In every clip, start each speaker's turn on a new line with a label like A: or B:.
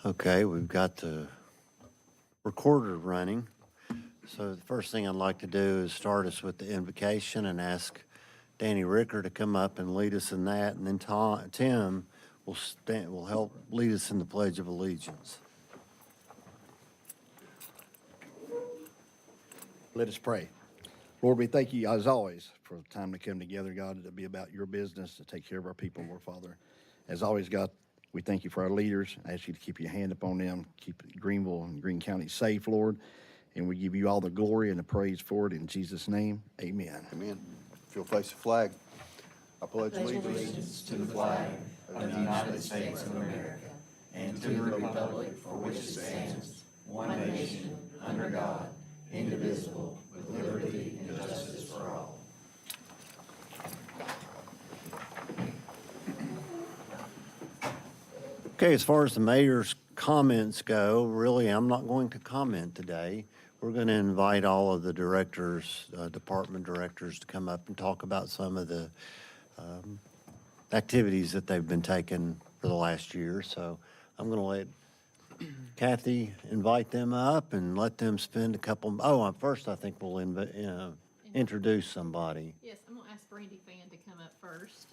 A: Okay, we've got the recorder running. So the first thing I'd like to do is start us with the invocation and ask Danny Ricker to come up and lead us in that, and then Tim will help lead us in the Pledge of Allegiance.
B: Let us pray. Lord, we thank you, as always, for the time to come together, God, to be about your business, to take care of our people, Lord Father. As always, God, we thank you for our leaders. I ask you to keep your hand upon them, keep Greenville and Greene County safe, Lord. And we give you all the glory and the praise for it. In Jesus' name, amen.
C: Amen. If you'll face the flag, I pledge allegiance to the flag of the United States of America and to the republic for which it stands, one nation, under God, indivisible, with liberty and justice for all.
A: Okay, as far as the mayor's comments go, really, I'm not going to comment today. We're going to invite all of the directors, department directors, to come up and talk about some of the activities that they've been taking for the last year. So I'm going to let Kathy invite them up and let them spend a couple. First I think we'll introduce somebody.
D: Yes, I'm gonna ask Brandy Fan to come up first.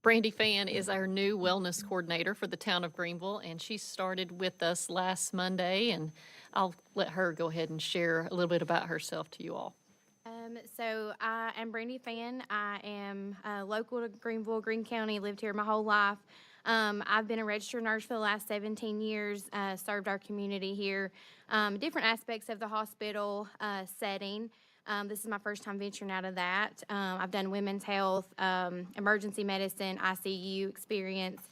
D: Brandy Fan is our new wellness coordinator for the town of Greenville, and she started with us last Monday, and I'll let her go ahead and share a little bit about herself to you all.
E: So I am Brandy Fan. I am local to Greenville, Greene County, lived here my whole life. I've been a registered nurse for the last 17 years, served our community here, different aspects of the hospital setting. This is my first time venturing out of that. I've done women's health, emergency medicine, ICU experience.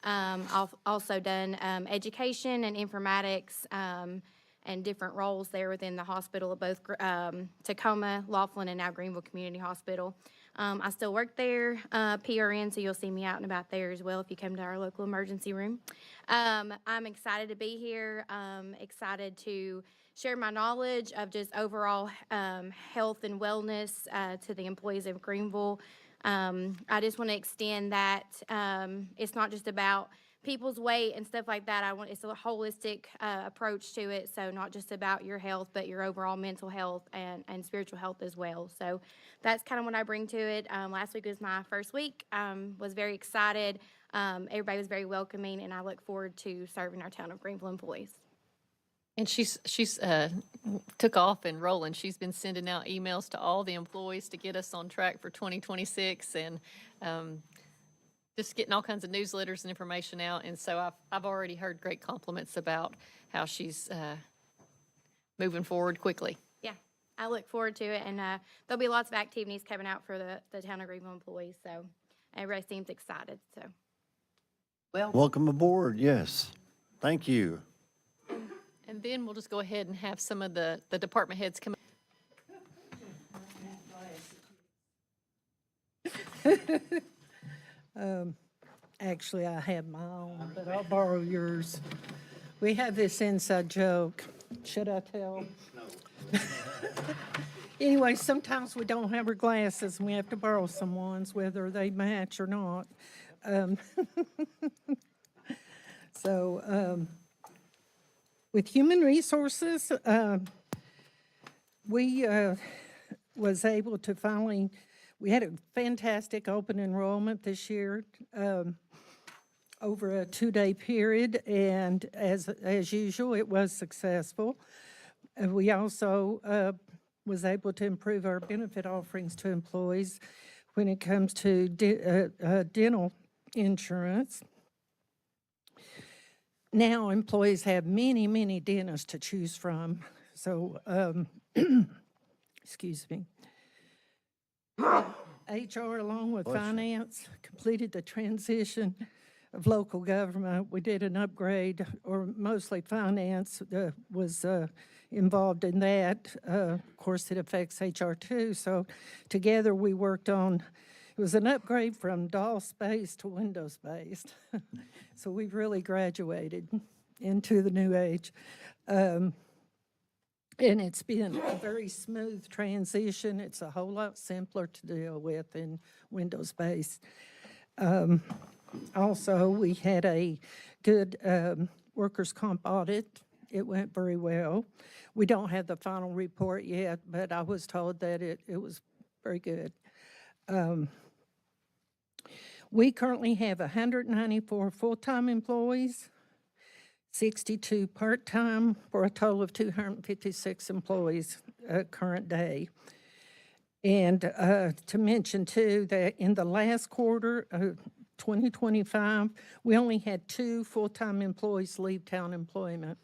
E: I've also done education and informatics and different roles there within the hospital at both Tacoma, Laughlin, and now Greenville Community Hospital. I still work there, PRN, so you'll see me out and about there as well if you come to our local emergency room. I'm excited to be here, excited to share my knowledge of just overall health and wellness to the employees of Greenville. I just want to extend that it's not just about people's weight and stuff like that. It's a holistic approach to it, so not just about your health, but your overall mental health and spiritual health as well. So that's kind of what I bring to it. Last week was my first week. Was very excited. Everybody was very welcoming, and I look forward to serving our town of Greenville employees.
D: And she's took off and rolling. She's been sending out emails to all the employees to get us on track for 2026, and just getting all kinds of newsletters and information out. And so I've already heard great compliments about how she's moving forward quickly.
E: Yeah, I look forward to it, and there'll be lots of activities coming out for the town of Greenville employees. So everybody seems excited. So
A: Welcome aboard. Yes, thank you.
D: And then we'll just go ahead and have some of the department heads come.
F: Actually, I have my own, but I'll borrow yours. We have this inside joke. Should I tell? No. Anyway, sometimes we don't have our glasses and we have to borrow someone's, whether they match or not. With human resources, we was able to finally, we had a fantastic open enrollment this year over a 2-day period, and as usual, it was successful. We also was able to improve our benefit offerings to employees when it comes to dental insurance. Now employees have many, many dentists to choose from. So, excuse me. HR, along with finance, completed the transition of local government. We did an upgrade, or mostly finance was involved in that. Of course, it affects HR too. So together we worked on, it was an upgrade from DOS-based to Windows-based. So we've really graduated into the new age. And it's been a very smooth transition. It's a whole lot simpler to deal with in Windows-based. Also, we had a good workers' comp audit. It went very well. We don't have the final report yet, but I was told that it was very good. We currently have 194 full-time employees, 62 part-time, for a total of 256 employees current day. And to mention too, that in the last quarter of 2025, we only had 2 full-time employees leave town employment.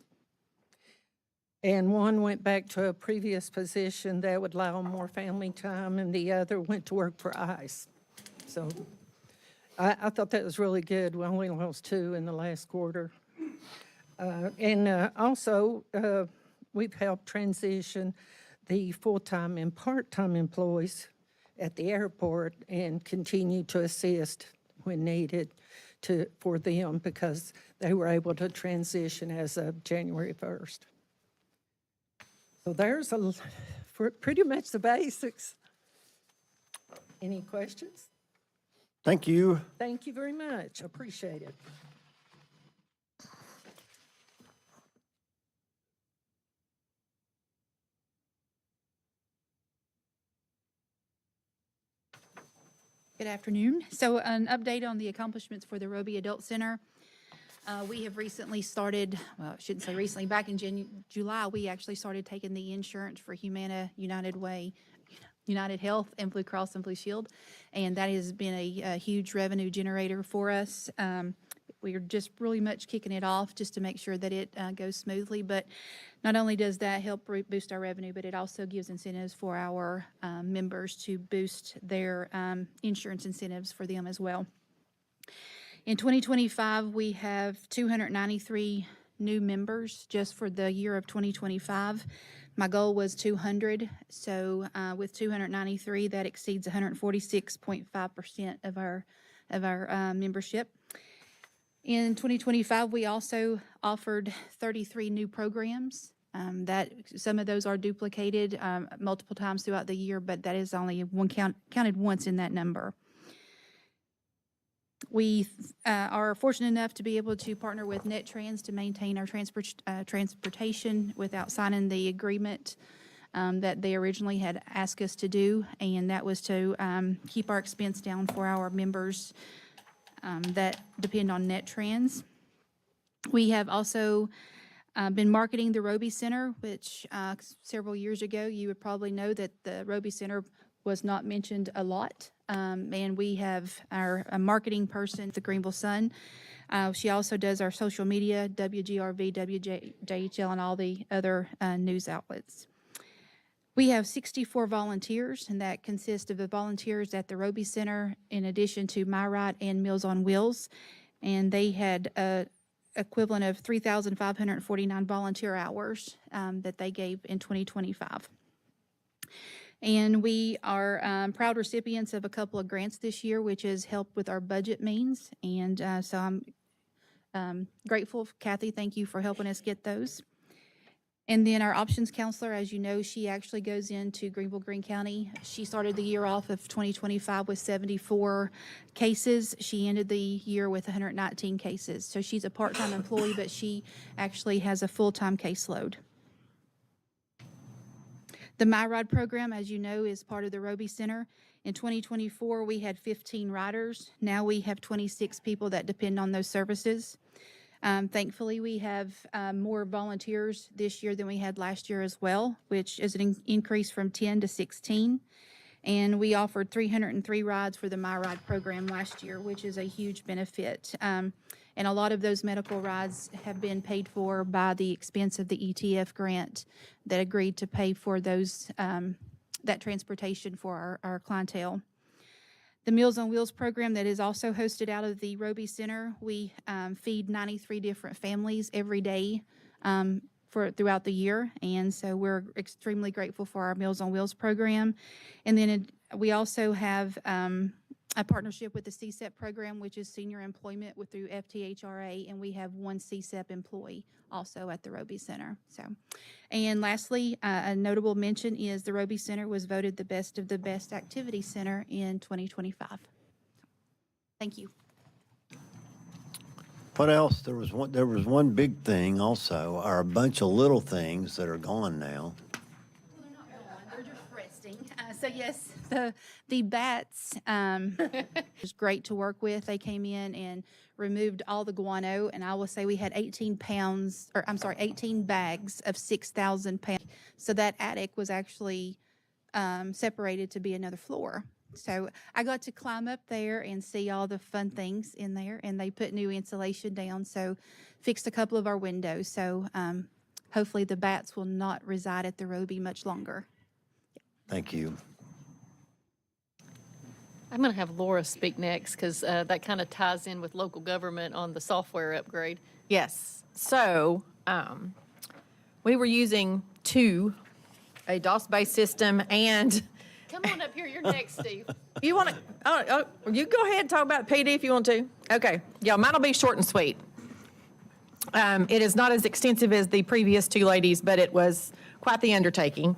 F: And one went back to a previous position that would allow more family time, and the other went to work for ICE. So I thought that was really good. We only lost 2 in the last quarter. Also, we've helped transition the full-time and part-time employees at the airport and continue to assist when needed for them, because they were able to transition as of January 1st. So there's pretty much the basics. Any questions?
A: Thank you.
F: Thank you very much. Appreciate it.
G: Good afternoon. So an update on the accomplishments for the Roby Adult Center. We have recently started, well, I shouldn't say recently, back in July, we actually started taking the insurance for Humana, United Way, United Health, and Blue Cross and Blue Shield, and that has been a huge revenue generator for us. We are just really much kicking it off just to make sure that it goes smoothly, but not only does that help boost our revenue, but it also gives incentives for our members to boost their insurance incentives for them as well. In 2025, we have 293 new members just for the year of 2025. My goal was 200, so with 293, that exceeds 146.5% of our membership. In 2025, we also offered 33 new programs. That some of those are duplicated multiple times throughout the year, but that is only counted once in that number. We are fortunate enough to be able to partner with NetTrans to maintain our transportation without signing the agreement that they originally had asked us to do, and that was to keep our expense down for our members that depend on NetTrans. We have also been marketing the Roby Center, which several years ago you would probably know that the Roby Center was not mentioned a lot. And we have a marketing person, the Greenville Sun. She also does our social media, WGRV, WJHL, and all the other news outlets. We have 64 volunteers, and that consists of the volunteers at the Roby Center, in addition to MyRide and Meals on Wheels. And they had an equivalent of 3,549 volunteer hours that they gave in 2025. And we are proud recipients of a couple of grants this year, which has helped with our budget means. And so I'm grateful. Kathy, thank you for helping us get those. And then our options counselor, as you know, she actually goes into Greenville, Greene County. She started the year off of 2025 with 74 cases. She ended the year with 119 cases. So she's a part-time employee, but she actually has a full-time caseload. The MyRide program, as you know, is part of the Roby Center. In 2024, we had 15 riders. Now we have 26 people that depend on those services. Thankfully, we have more volunteers this year than we had last year as well, which is an increase from 10 to 16. And we offered 303 rides for the MyRide program last year, which is a huge benefit. And a lot of those medical rides have been paid for by the expense of the ETF grant that agreed to pay for those that transportation for our clientele. The Meals on Wheels program that is also hosted out of the Roby Center, we feed 93 different families every day throughout the year, and so we're extremely grateful for our Meals on Wheels program. And then we also have a partnership with the CSEP program, which is senior employment through FTHRA, and we have one CSEP employee also at the Roby Center. And lastly, a notable mention is the Roby Center was voted the best of the best activity center in 2025. Thank you.
A: What else? There was one big thing also, or a bunch of little things that are gone now.
G: They're not gone, they're just resting. So yes, the bats, was great to work with. They came in and removed all the guano, and I will say we had 18 bags of 6,000 pounds. So that attic was actually separated to be another floor. So I got to climb up there and see all the fun things in there, and they put new insulation down, so fixed a couple of our windows. So hopefully the bats will not reside at the Roby much longer.
A: Thank you.
D: I'm going to have Laura speak next because that kind of ties in with local government on the software upgrade.
H: Yes. So we were using a DOS-based system, and
D: Come on up here, you're next, Steve.
H: you want to, you go ahead and talk about PD if you want to. Okay. Yeah, mine will be short and sweet. It is not as extensive as the previous two ladies, but it was quite the undertaking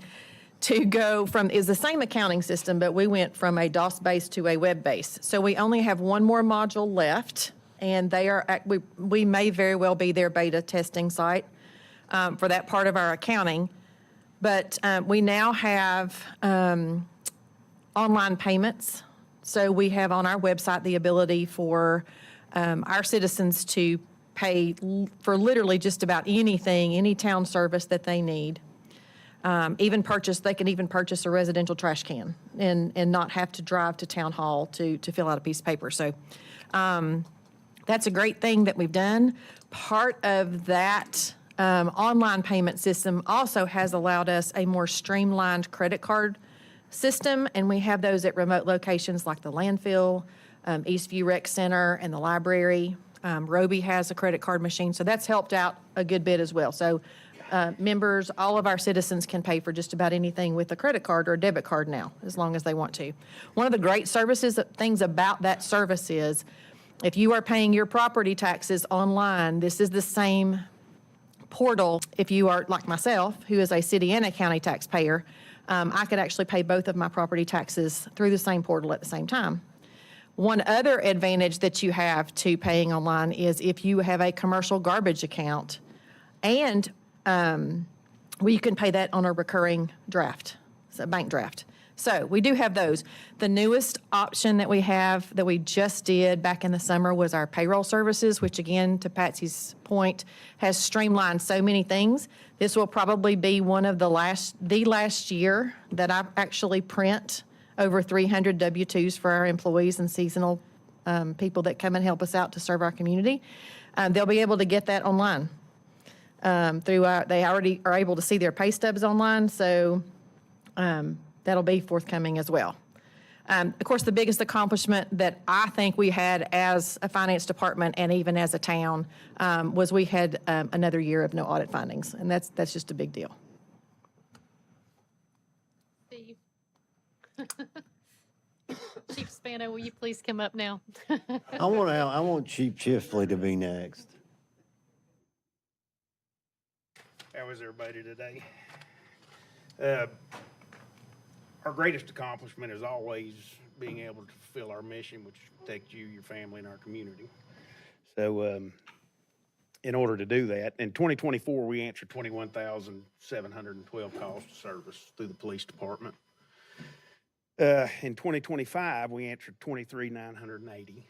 H: to go from, is the same accounting system, but we went from a DOS base to a web base. So we only have one more module left, and they are, we may very well be their beta testing site for that part of our accounting. But we now have online payments. So we have on our website the ability for our citizens to pay for literally just about anything, any town service that they need. They can even purchase a residential trash can and not have to drive to town hall to fill out a piece of paper. So that's a great thing that we've done. Part of that online payment system also has allowed us a more streamlined credit card system, and we have those at remote locations like the landfill, Eastview Rec Center, and the library. Roby has a credit card machine, so that's helped out a good bit as well. So members, all of our citizens can pay for just about anything with a credit card or a debit card now, as long as they want to. One of the great things about that service is if you are paying your property taxes online, this is the same portal. If you are like myself, who is a city and a county taxpayer, I could actually pay both of my property taxes through the same portal at the same time. One other advantage that you have to paying online is if you have a commercial garbage account, and you can pay that on a recurring draft, so a bank draft. So we do have those. The newest option that we have that we just did back in the summer was our payroll services, which again, to Patsy's point, has streamlined so many things. This will probably be one of the last year that I actually print over 300 W-2s for our employees and seasonal people that come and help us out to serve our community. They'll be able to get that online. They already are able to see their pay stubs online, so that'll be forthcoming as well. Of course, the biggest accomplishment that I think we had as a finance department and even as a town was we had another year of no audit findings, and that's just a big deal.
D: Steve. Chief Spano, will you please come up now?
A: I want Chief Chifley to be next.
I: How is everybody today? Our greatest accomplishment is always being able to fulfill our mission, which is to protect you, your family, and our community. So in order to do that, in 2024, we answered 21,712 calls to service through the police department. In 2025, we answered 23,980,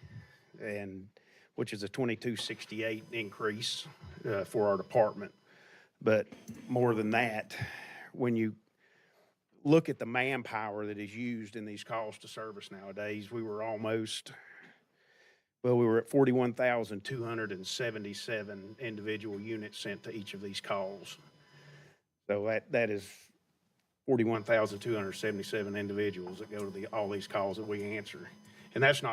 I: which is a 2268 increase for our department. But more than that, when you look at the manpower that is used in these calls to service nowadays, we were at 41,277 individual units sent to each of these calls. So that is 41,277 individuals that go to all these calls that we answer. And those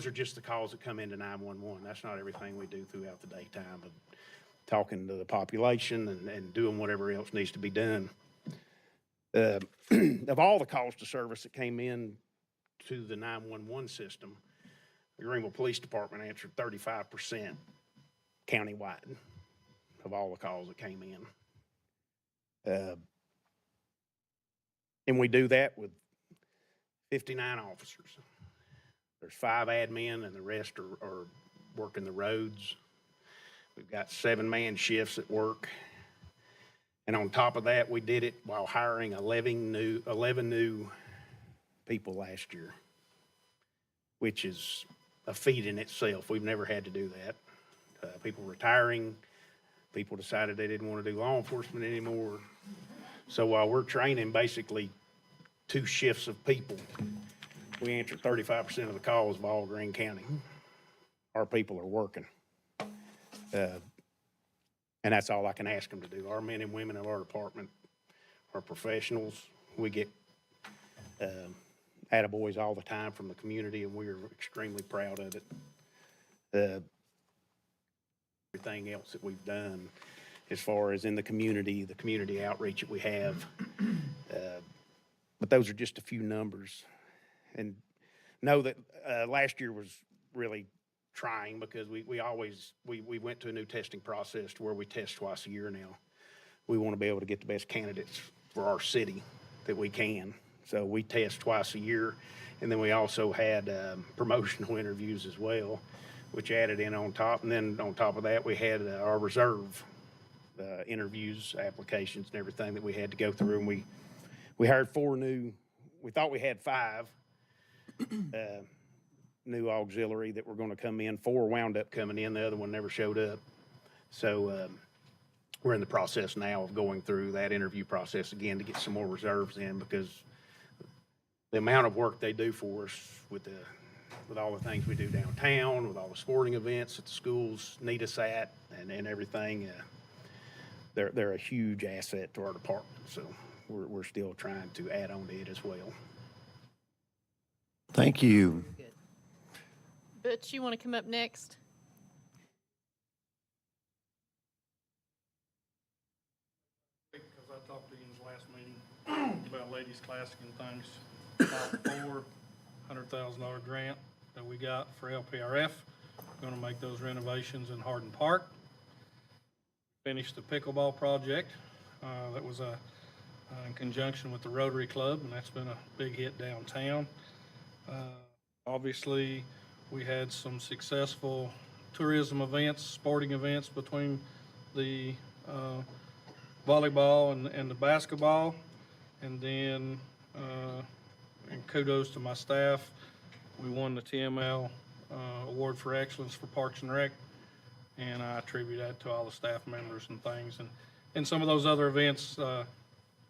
I: are just the calls that come into 911. That's not everything we do throughout the daytime, but talking to the population and doing whatever else needs to be done. Of all the calls to service that came in to the 911 system, the Greenville Police Department answered 35% countywide of all the calls that came in. And we do that with 59 officers. There's 5 admin and the rest are working the roads. We've got 7-man shifts at work. And on top of that, we did it while hiring 11 new people last year, which is a feat in itself. We've never had to do that. People retiring, people decided they didn't want to do law enforcement anymore. So while we're training basically 2 shifts of people, we answer 35% of the calls of all Greene County. Our people are working. And that's all I can ask them to do. Our men and women in our department are professionals. We get attaboys all the time from the community, and we are extremely proud of it. Everything else that we've done as far as in the community outreach that we have. But those are just a few numbers. And know that last year was really trying because we went to a new testing process to where we test twice a year now. We want to be able to get the best candidates for our city that we can. So we test twice a year. And then we also had promotional interviews as well, which added in on top. And then on top of that, we had our reserve interviews, applications, and everything that we had to go through. And we hired 4 new, we thought we had 5 new auxiliary that were going to come in. 4 wound up coming in. The other one never showed up. So we're in the process now of going through that interview process again to get some more reserves in, because the amount of work they do for us with all the things we do downtown, with all the sporting events that the schools need us at, and everything, they're a huge asset to our department. So we're still trying to add on to it as well.
A: Thank you.
D: Butch, you want to come up next?
J: Because I talked to you in the last meeting about Ladies Classic and things. About $400,000 grant that we got for LPRF. Going to make those renovations in Hardin Park. Finished the pickleball project. That was in conjunction with the Rotary Club, and that's been a big hit downtown. Obviously, we had some successful tourism events, sporting events between the volleyball and the basketball. And then, and kudos to my staff, we won the TML Award for Excellence for Parks and Rec. And I attribute that to all the staff members and things. And some of those other events, got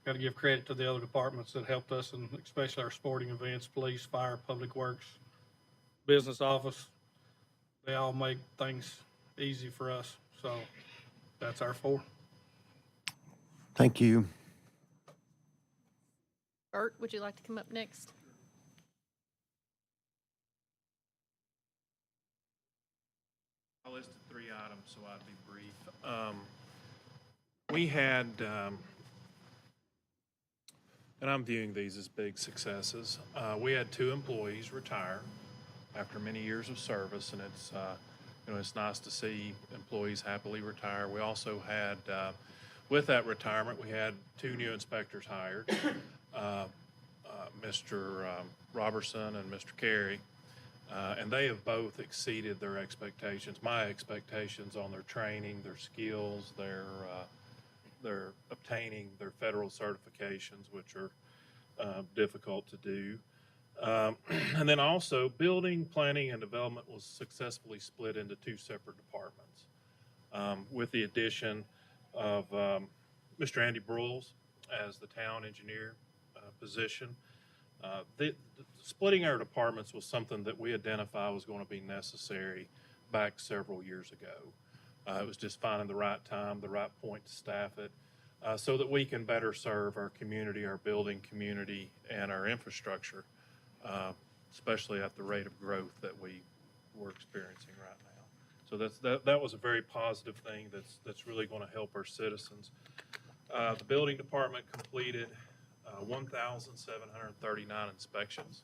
J: to give credit to the other departments that helped us, and especially our sporting events, police, fire, public works, business office. They all make things easy for us. So that's our 4.
A: Thank you.
D: Bert, would you like to come up next?
J: I listed 3 items, so I'd be brief. We had, and I'm viewing these as big successes. We had 2 employees retire after many years of service, and it's nice to see employees happily retire. We also had, with that retirement, we had 2 new inspectors hired, Mr. Robertson and Mr. Carey, and they have both exceeded their expectations, my expectations on their training, their skills, their obtaining their federal certifications, which are difficult to do. And then also, building, planning, and development was successfully split into 2 separate departments, with the addition of Mr. Andy Brules as the town engineer position. Splitting our departments was something that we identified was going to be necessary back several years ago. It was just finding the right time, the right point to staff it, so that we can better serve our community, our building community, and our infrastructure, especially at the rate of growth that we're experiencing right now. So that was a very positive thing that's really going to help our citizens. The building department completed 1,739 inspections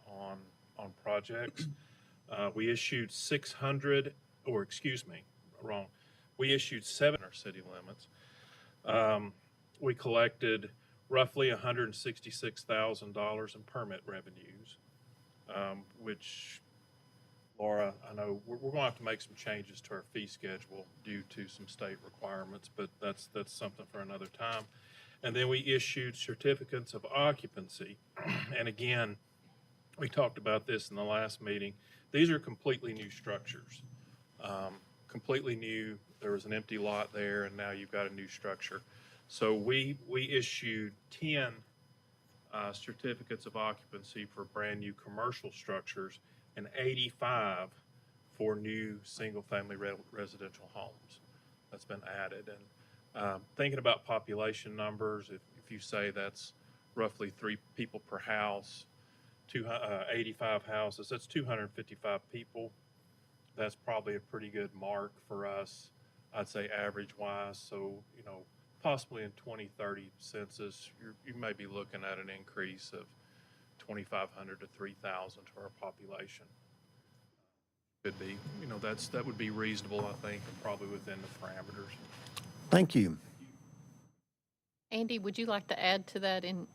J: on projects. We issued 600, or excuse me, wrong. We issued 7 in our city limits. We collected roughly $166,000 in permit revenues, which
K: Laura, I know we're going to have to make some changes to our fee schedule due to some state requirements, but that's something for another time. And then we issued certificates of occupancy. And again, we talked about this in the last meeting. These are completely new structures. Completely new. There was an empty lot there, and now you've got a new structure. So we issued 10 certificates of occupancy for brand-new commercial structures and 85 for new single-family residential homes. That's been added. And thinking about population numbers, if you say that's roughly 3 people per house, 85 houses, that's 255 people. That's probably a pretty good mark for us, I'd say average-wise. So, you know, possibly in 2030 census, you may be looking at an increase of 2,500 to 3,000 to our population. Could be, you know, that would be reasonable, I think, and probably within the parameters.
A: Thank you.
D: Andy, would you like to add to that in?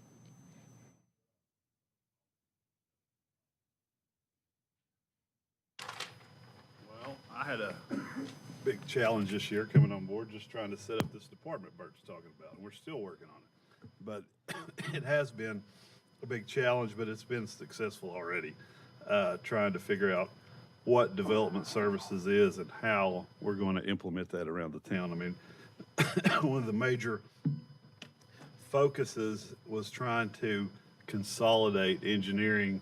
L: Well, I had a big challenge this year coming on board, just trying to set up this department Bert's talking about, and we're still working on it. But it has been a big challenge, but it's been successful already, trying to figure out what development services is and how we're going to implement that around the town. I mean, one of the major focuses was trying to consolidate engineering,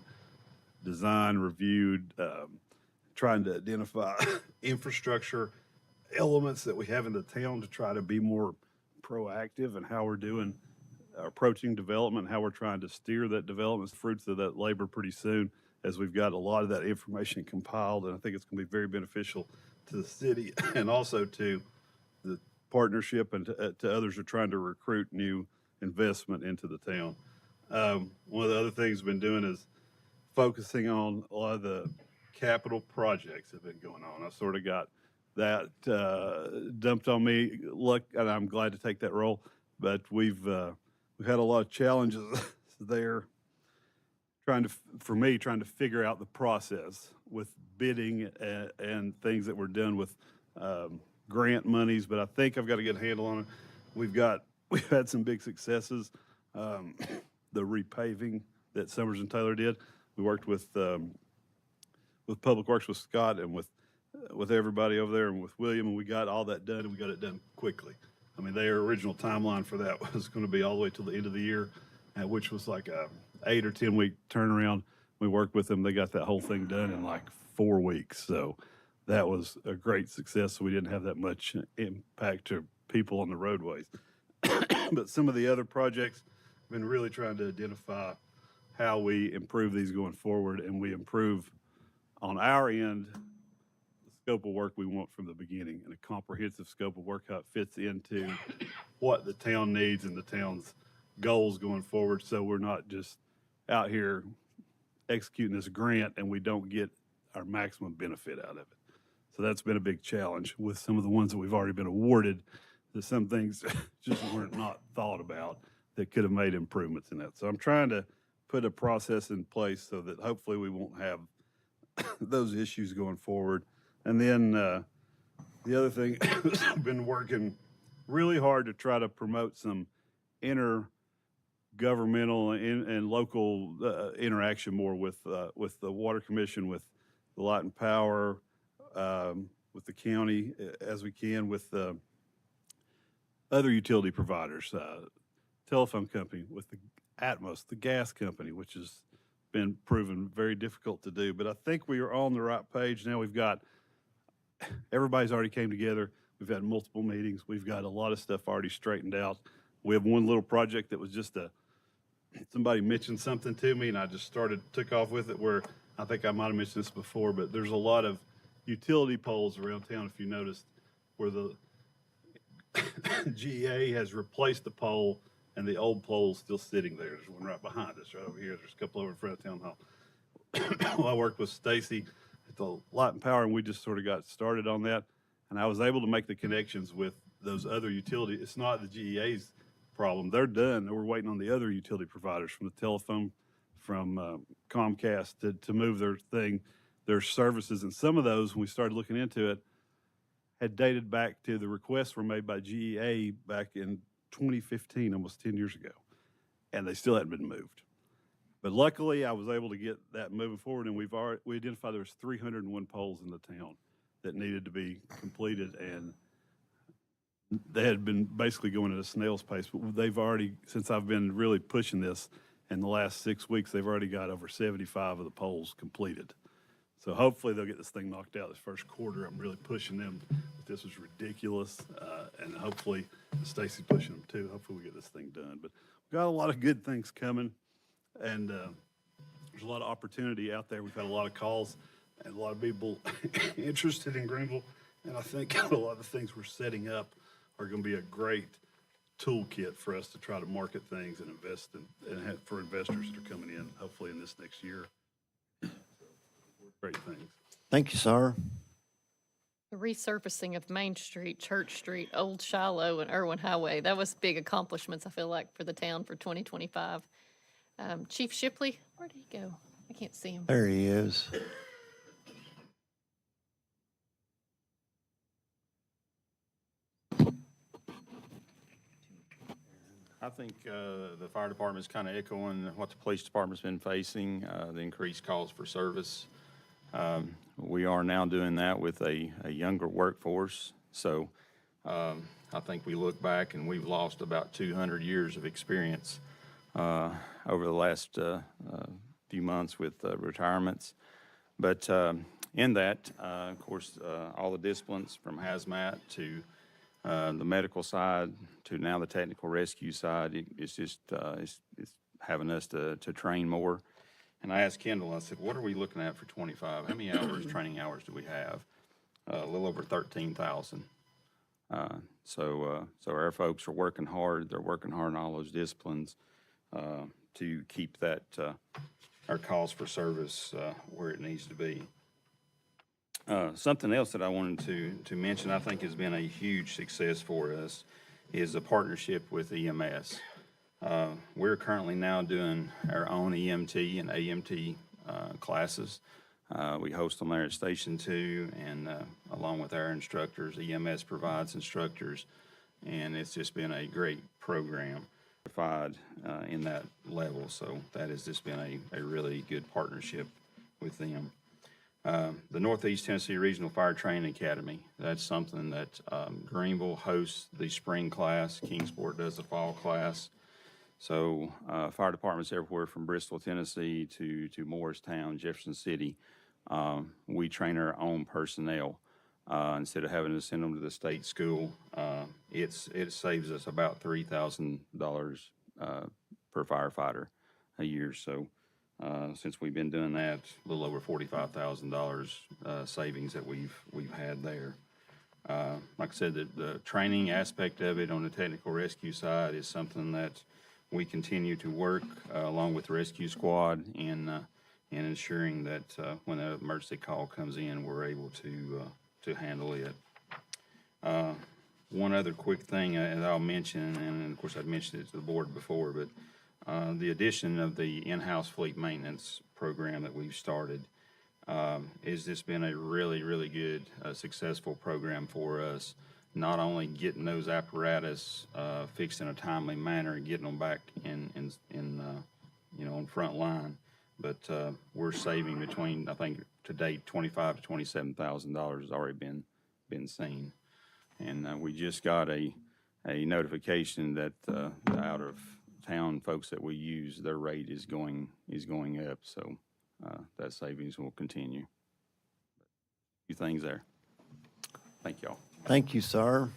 L: design, reviewed, trying to identify infrastructure elements that we have in the town to try to be more proactive in how we're doing, approaching development, how we're trying to steer that development, fruits of that labor pretty soon, as we've got a lot of that information compiled. And I think it's going to be very beneficial to the city and also to the partnership and to others who are trying to recruit new investment into the town. One of the other things we've been doing is focusing on a lot of the capital projects that have been going on. I sort of got that dumped on me. Look, and I'm glad to take that role, but we've had a lot of challenges there. Trying to figure out the process with bidding and things that were done with grant monies, but I think I've got a good handle on it. We've had some big successes. The repaving that Summers and Taylor did. We worked with Public Works, with Scott, and with everybody over there, and with William, and we got all that done, and we got it done quickly. I mean, their original timeline for that was going to be all the way till the end of the year, which was like a 8 or 10 week turnaround. We worked with them. They got that whole thing done in like 4 weeks. So that was a great success. So we didn't have that much impact to people on the roadways. But some of the other projects, I've been really trying to identify how we improve these going forward, and we improve on our end the scope of work we want from the beginning, and a comprehensive scope of work, how it fits into what the town needs and the town's goals going forward. So we're not just out here executing this grant and we don't get our maximum benefit out of it. So that's been a big challenge with some of the ones that we've already been awarded, that some things just weren't not thought about that could have made improvements in that. So I'm trying to put a process in place so that hopefully we won't have those issues going forward. And then the other thing, I've been working really hard to try to promote some intergovernmental and local interaction more with the Water Commission, with the Light and Power, with the county as we can, with other utility providers, telephone company, with the Atmos, the gas company, which has been proven very difficult to do. But I think we are on the right page now. Everybody's already came together. We've had multiple meetings. We've got a lot of stuff already straightened out. We have one little project that was just somebody mentioned something to me, and I just took off with it, where I think I might have mentioned this before, but there's a lot of utility poles around town, if you noticed, where the GEA has replaced the pole and the old pole's still sitting there. There's one right behind us, right over here. There's a couple over in front of Town Hall. Well, I worked with Stacy at the Light and Power, and we just sort of got started on that. And I was able to make the connections with those other utilities. It's not the GEA's problem. They're done. We're waiting on the other utility providers, from the telephone, from Comcast, to move their thing. their services. And some of those, when we started looking into it, had dated back to the requests were made by GEA back in 2015, almost 10 years ago, and they still hadn't been moved. But luckily, I was able to get that moving forward, and we identified there was 301 poles in the town that needed to be completed, and they had been basically going at a snail's pace, but they've already, since I've been really pushing this in the last 6 weeks, they've already got over 75 of the poles completed. So hopefully they'll get this thing knocked out this first quarter. I'm really pushing them. This was ridiculous, and hopefully Stacy's pushing them too. Hopefully we get this thing done. But we've got a lot of good things coming, and there's a lot of opportunity out there. We've had a lot of calls and a lot of people interested in Greenville, and I think a lot of the things we're setting up are going to be a great toolkit for us to try to market things and invest in, and for investors that are coming in, hopefully in this next year. Great things.
A: Thank you, sir.
D: The resurfacing of Main Street, Church Street, Old Shiloh, and Irwin Highway, that was big accomplishments, I feel like, for the town for 2025. Chief Shipley, where did he go? I can't see him.
A: There he is.
M: I think the fire department's kind of echoing what the police department's been facing, the increased calls for service. We are now doing that with a younger workforce. So I think we look back and we've lost about 200 years of experience over the last few months with retirements. But in that, of course, all the disciplines from hazmat to the medical side to now the technical rescue side, it's just it's having us to train more. And I asked Kendall, I said, what are we looking at for 25? How many hours, training hours do we have? A little over 13,000. So our folks are working hard. They're working hard on all those disciplines to keep that our calls for service where it needs to be. Something else that I wanted to mention, I think has been a huge success for us, is a partnership with EMS. We're currently now doing our own EMT and AMT classes. We host them there at Station 2, and along with our instructors, EMS provides instructors, and it's just been a great program in that level. So that has just been a really good partnership with them. The Northeast Tennessee Regional Fire Training Academy, that's something that Greenville hosts the spring class, Kingsport does the fall class. So fire departments everywhere from Bristol, Tennessee to Morristown, Jefferson City, we train our own personnel. Instead of having to send them to the state school, it saves us about $3,000 per firefighter a year. So since we've been doing that, a little over $45,000 savings that we've had there. Like I said, the training aspect of it on the technical rescue side is something that we continue to work along with the rescue squad in ensuring that when an emergency call comes in, we're able to handle it. One other quick thing that I'll mention, and of course I've mentioned it to the board before, but the addition of the in-house fleet maintenance program that we've started has just been a really, really good, successful program for us. Not only getting those apparatus fixed in a timely manner and getting them back in on front line, but we're saving between, I think to date, $25,000 to $27,000 has already been seen, and we just got a notification that the out of town folks that we use, their rate is going up, so that savings will continue. A few things there. Thank y'all.
A: Thank you, sir.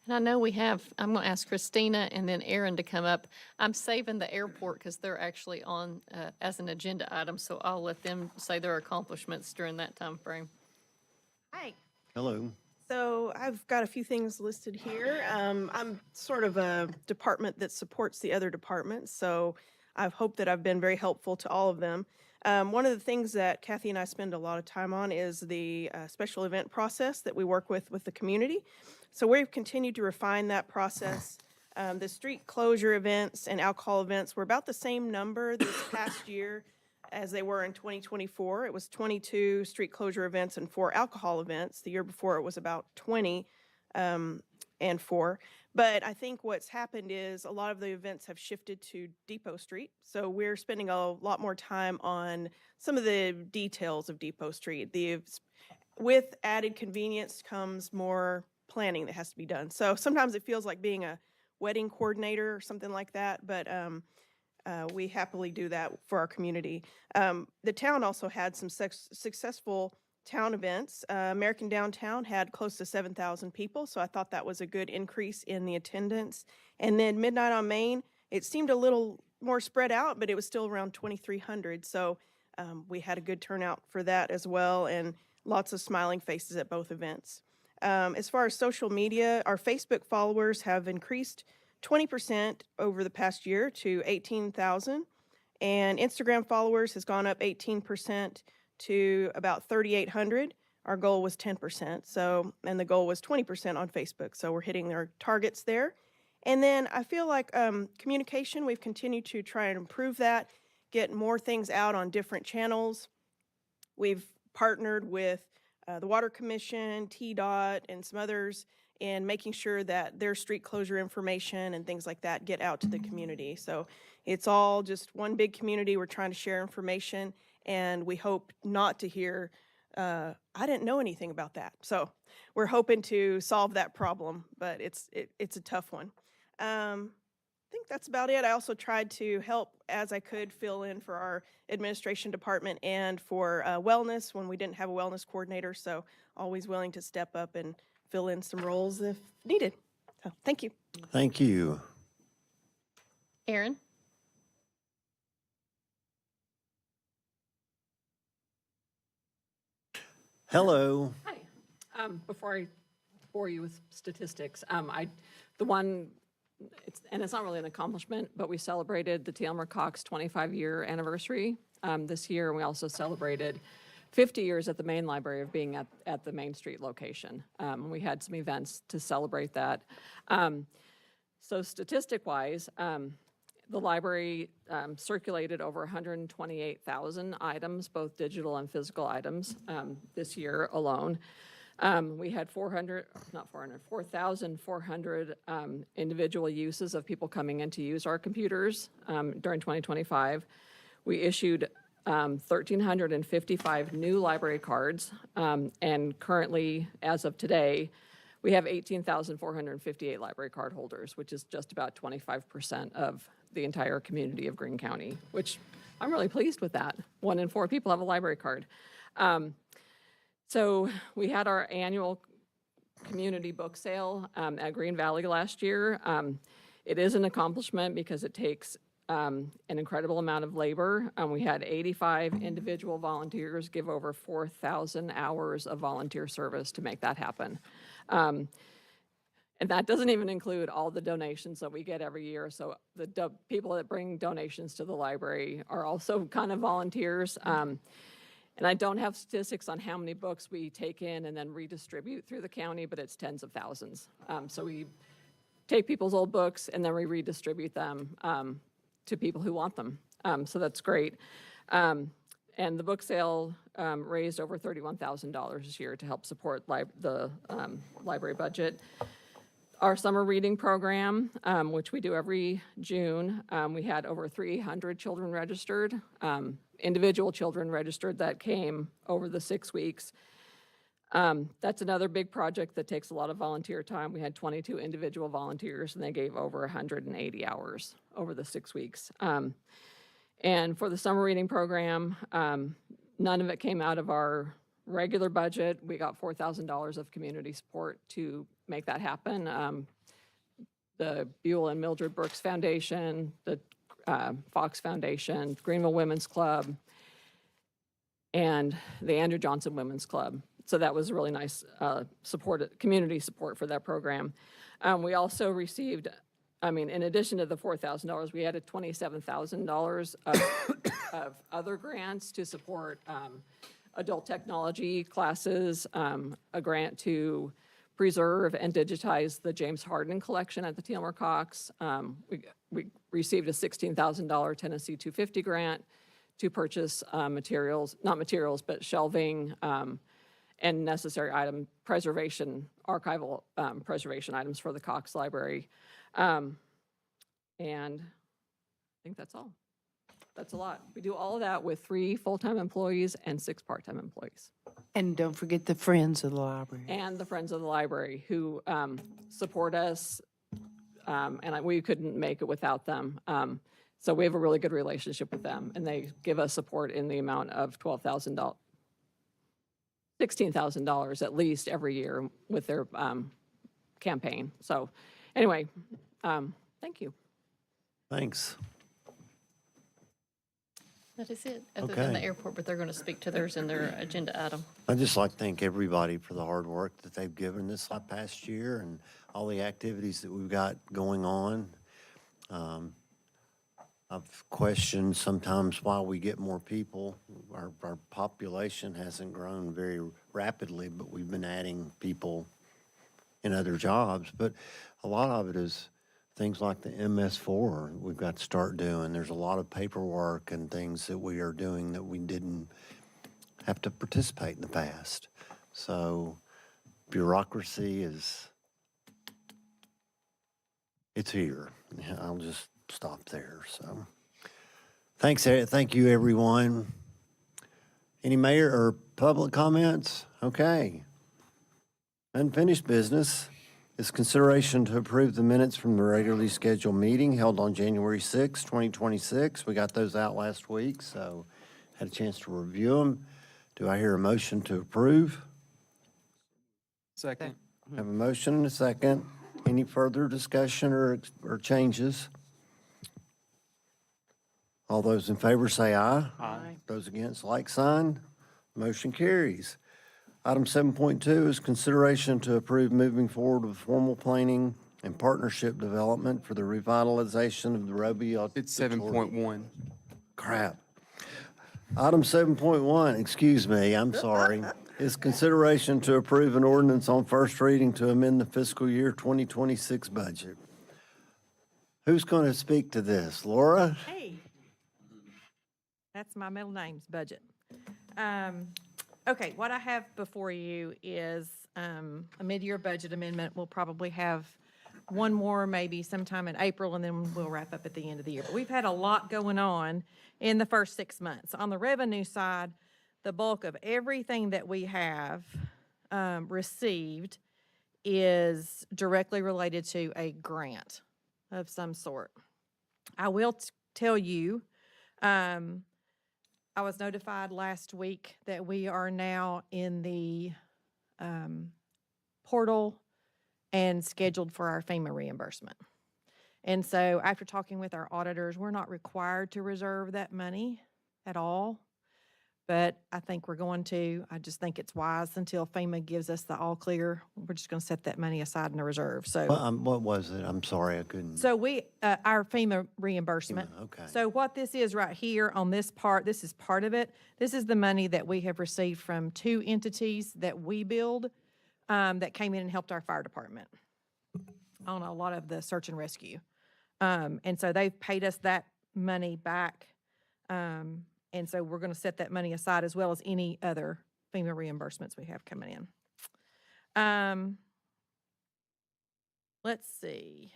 D: And I know I'm going to ask Christina and then Aaron to come up. I'm saving the airport because they're actually on as an agenda item, so I'll let them say their accomplishments during that time frame.
N: Hi.
A: Hello.
N: So I've got a few things listed here. I'm sort of a department that supports the other departments, so I've hoped that I've been very helpful to all of them. One of the things that Kathy and I spend a lot of time on is the special event process that we work with the community. So we've continued to refine that process. The street closure events and alcohol events were about the same number this past year as they were in 2024. It was 22 street closure events and 4 alcohol events. The year before, it was about 20 and 4. But I think what's happened is a lot of the events have shifted to Depot Street. So we're spending a lot more time on some of the details of Depot Street. With added convenience comes more planning that has to be done. So sometimes it feels like being a wedding coordinator or something like that, but we happily do that for our community. The town also had some successful town events. American Downtown had close to 7,000 people, so I thought that was a good increase in the attendance. And then Midnight on Main, it seemed a little more spread out, but it was still around 2,300. So we had a good turnout for that as well, and lots of smiling faces at both events. As far as social media, our Facebook followers have increased 20% over the past year to 18,000, and Instagram followers has gone up 18% to about 3,800. Our goal was 10%, so, and the goal was 20% on Facebook, so we're hitting our targets there. And then I feel like communication, we've continued to try and improve that, get more things out on different channels. We've partnered with the Water Commission, TDOT, and some others in making sure that their street closure information and things like that get out to the community. So it's all just one big community. We're trying to share information, and we hope not to hear, I didn't know anything about that. So we're hoping to solve that problem, but it's a tough one. I think that's about it. I also tried to help as I could fill in for our administration department and for wellness when we didn't have a wellness coordinator. So always willing to step up and fill in some roles if needed. So thank you.
A: Thank you.
D: Aaron?
A: Hello.
O: Hi. Before I bore you with statistics, it's not really an accomplishment, but we celebrated the T.L. Cox 25-year anniversary this year, and we also celebrated 50 years at the main library of being at the Main Street location. We had some events to celebrate that. So statistic-wise, the library circulated over 128,000 items, both digital and physical items, this year alone. We had 4,400 individual uses of people coming in to use our computers during 2025. We issued 1,355 new library cards, and currently, as of today, we have 18,458 library card holders, which is just about 25% of the entire community of Greene County, which I'm really pleased with that. 1 in 4 people have a library card. So we had our annual community book sale at Green Valley last year. It is an accomplishment because it takes an incredible amount of labor. We had 85 individual volunteers give over 4,000 hours of volunteer service to make that happen. And that doesn't even include all the donations that we get every year. So the people that bring donations to the library are also kind of volunteers. And I don't have statistics on how many books we take in and then redistribute through the county, but it's tens of thousands. So we take people's old books and then we redistribute them to people who want them. So that's great. And the book sale raised over $31,000 this year to help support the library budget. Our summer reading program, which we do every June, we had over 300 children registered, individual children registered that came over the 6 weeks. That's another big project that takes a lot of volunteer time. We had 22 individual volunteers, and they gave over 180 hours over the 6 weeks. And for the summer reading program, none of it came out of our regular budget. We got $4,000 of community support to make that happen. The Buell and Mildred Brooks Foundation, the Fox Foundation, Greenville Women's Club, and the Andrew Johnson Women's Club. So that was really nice community support for that program. We also received, in addition to the $4,000, we added $27,000 of other grants to support adult technology classes, a grant to preserve and digitize the James Hardin collection at the T.L. Cox. We received a $16,000 Tennessee 250 grant to purchase materials, not materials, but shelving and necessary item preservation, archival preservation items for the Cox Library. And I think that's all. That's a lot. We do all of that with 3 full-time employees and 6 part-time employees.
P: And don't forget the Friends of the Library.
O: And the Friends of the Library who support us, and we couldn't make it without them. So we have a really good relationship with them, and they give us support in the amount of $12,000, $16,000 at least every year with their campaign. So anyway, thank you.
A: Thanks.
D: That is it, other than the
A: Okay.
D: airport, but they're going to speak to theirs in their agenda item.
A: I'd just like to thank everybody for the hard work that they've given this past year and all the activities that we've got going on. I've questioned sometimes why we get more people. Our population hasn't grown very rapidly, but we've been adding people in other jobs. But a lot of it is things like the MS4 we've got to start doing. There's a lot of paperwork and things that we are doing that we didn't have to participate in the past. So bureaucracy it's here. I'll just stop there, so. Thank you, everyone. Any mayor or public comments? Okay. Unfinished business is consideration to approve the minutes from the regularly scheduled meeting held on January 6, 2026. We got those out last week, so had a chance to review them. Do I hear a motion to approve?
P: Second.
A: Have a motion and a second. Any further discussion or changes? All those in favor say aye.
P: Aye.
A: Those against, like sign. Motion carries. Item 7.2 is consideration to approve moving forward with formal planning and partnership development for the revitalization of the Roby.
P: It's 7.1.
A: Crap. Item 7.1, excuse me, I'm sorry, is consideration to approve an ordinance on first reading to amend the fiscal year 2026 budget. Who's going to speak to this? Laura?
H: Hey, that's my middle name's budget. Okay, what I have before you is a mid-year budget amendment. We'll probably have one more maybe sometime in April, and then we'll wrap up at the end of the year. But we've had a lot going on in the first 6 months. On the revenue side, the bulk of everything that we have received is directly related to a grant of some sort. I will tell you, I was notified last week that we are now in the portal and scheduled for our FEMA reimbursement. And so after talking with our auditors, we're not required to reserve that money at all. But I think we're going to. I just think it's wise until FEMA gives us the all clear. We're just going to set that money aside in a reserve. So.
A: What was it? I'm sorry, I couldn't.
H: So we, our FEMA reimbursement.
A: Okay.
H: So what this is right here on this part, this is part of it. This is the money that we have received from 2 entities that we build that came in and helped our fire department on a lot of the search and rescue. And so they've paid us that money back. And so we're going to set that money aside as well as any other FEMA reimbursements we have coming in. Let's see.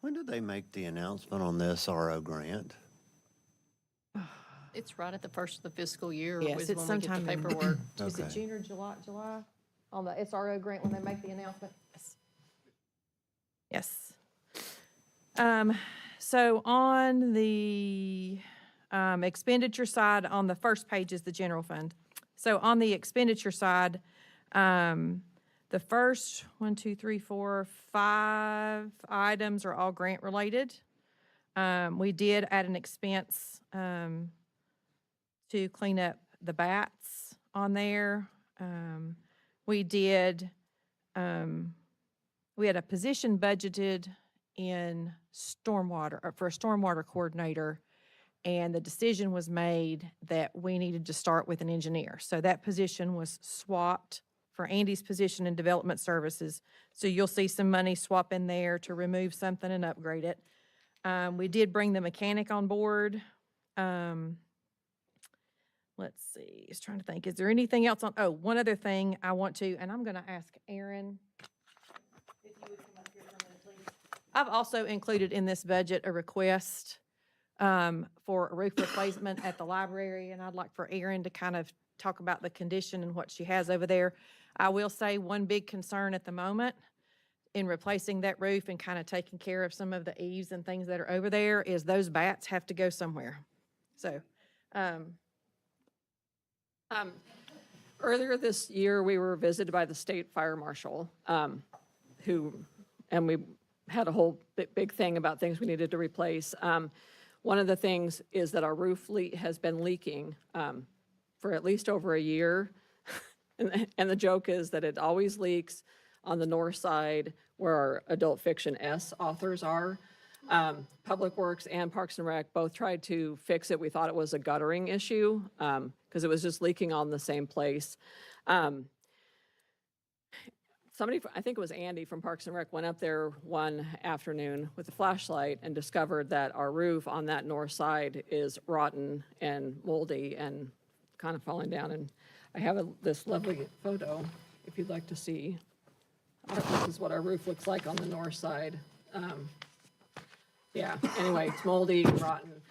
A: When did they make the announcement on the SRO grant?
D: It's right at the first of the fiscal year
H: Yes,
D: is
H: it's
D: when we get the
H: sometime in-
D: paperwork.
H: Is it
A: Okay.
H: June or July? On the SRO grant when they make the announcement? Yes. So on the expenditure side, on the first page is the general fund. So on the expenditure side, the first 1, 2, 3, 4, 5 items are all grant related. We did add an expense to clean up the bats on there. We did, we had a position budgeted in stormwater, for a stormwater coordinator, and the decision was made that we needed to start with an engineer. So that position was swapped for Andy's position in development services. So you'll see some money swap in there to remove something and upgrade it. We did bring the mechanic on board Let's see, just trying to think, is there anything else on, oh, one other thing I want to, and I'm going to ask Aaron. If you would come up here for a minute, please. I've also included in this budget a request for a roof replacement at the library, and I'd like for Erin to kind of talk about the condition and what she has over there. I will say one big concern at the moment in replacing that roof and kind of taking care of some of the eaves and things that are over there is those bats have to go somewhere. So,
O: Earlier this year, we were visited by the state fire marshal, and we had a whole big thing about things we needed to replace. One of the things is that our roof has been leaking for at least over a year. And the joke is that it always leaks on the north side where our adult fiction S authors are. Public Works and Parks and Rec both tried to fix it. We thought it was a guttering issue because it was just leaking on the same place. Somebody, I think it was Andy from Parks and Rec, went up there one afternoon with a flashlight and discovered that our roof on that north side is rotten and moldy and kind of falling down. And I have this lovely photo, if you'd like to see. This is what our roof looks like on the north side. Yeah, anyway, it's moldy, rotten.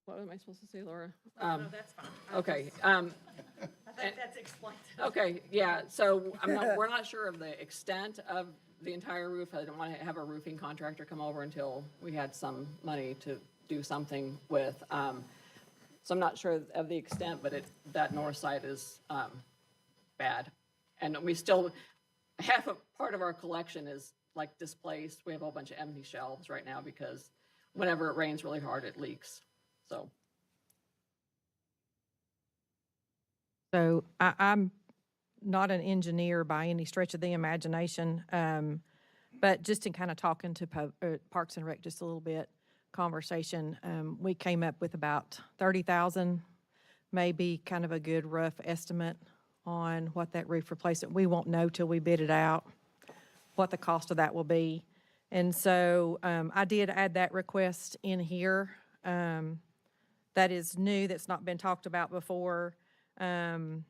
O: What am I supposed to say, Laura?
H: no, that's fine.
O: Okay.
H: I think that's explained.
O: Okay, yeah, so we're not sure of the extent of the entire roof. I didn't want to have a roofing contractor come over until we had some money to do something with. So I'm not sure of the extent, but that north side is bad. And we still, half of part of our collection is like displaced. We have a whole bunch of empty shelves right now because whenever it rains really hard, it leaks, so.
H: So I'm not an engineer by any stretch of the imagination, but just in kind of talking to Parks and Rec just a little bit, conversation, we came up with about 30,000, maybe kind of a good rough estimate on what that roof replacement. We won't know till we bid it out what the cost of that will be. And so I did add that request in here. That is new, that's not been talked about before. And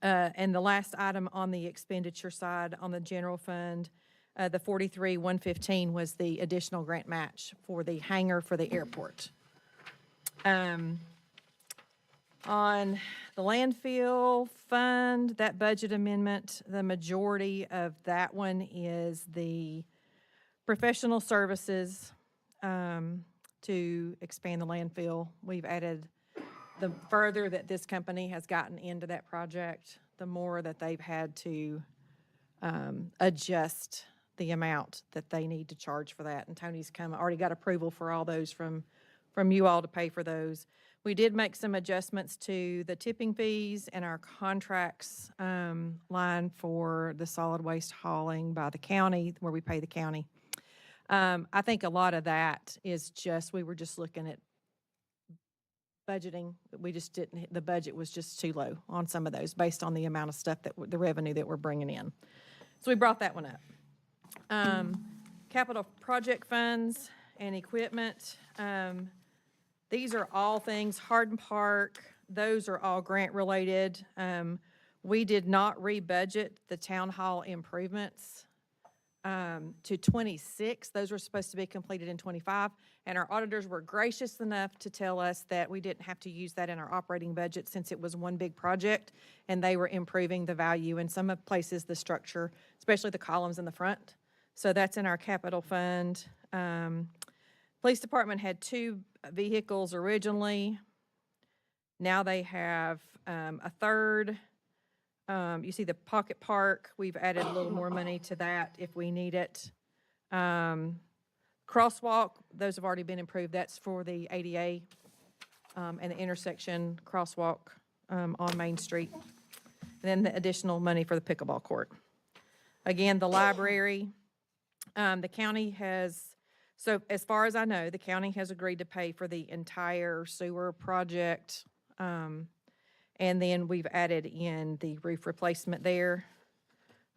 H: the last item on the expenditure side, on the general fund, the 43,115 was the additional grant match for the hangar for the airport. On the landfill fund, that budget amendment, the majority of that one is the professional services to expand the landfill. We've added, the further that this company has gotten into that project, the more that they've had to adjust the amount that they need to charge for that. And Tony's already got approval for all those from you all to pay for those. We did make some adjustments to the tipping fees and our contracts line for the solid waste hauling by the county, where we pay the county. I think a lot of that is just, we were just looking at budgeting. We just didn't, the budget was just too low on some of those based on the amount of stuff the revenue that we're bringing in. So we brought that one up. Capital project funds and equipment. These are all things, Hardin Park, those are all grant related. We did not rebudget the town hall improvements to 26. Those were supposed to be completed in 25. And our auditors were gracious enough to tell us that we didn't have to use that in our operating budget since it was one big project and they were improving the value in some places, the structure, especially the columns in the front. So that's in our capital fund. Police department had 2 vehicles originally. Now they have a third. You see the pocket park, we've added a little more money to that if we need it. Crosswalk, those have already been improved. That's for the ADA and the intersection crosswalk on Main Street. And then the additional money for the pickleball court. Again, the library, the county has, so as far as I know, the county has agreed to pay for the entire sewer project. And then we've added in the roof replacement there.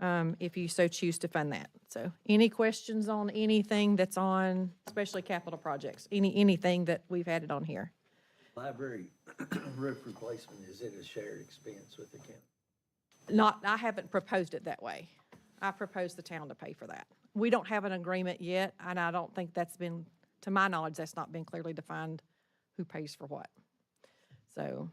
H: if you so choose to fund that. So any questions on anything that's on, especially capital projects, anything that we've added on here?
Q: Library roof replacement, is it a shared expense with the county?
H: I haven't proposed it that way. I proposed the town to pay for that. We don't have an agreement yet, and I don't think that's been, to my knowledge, that's not been clearly defined who pays for what. So,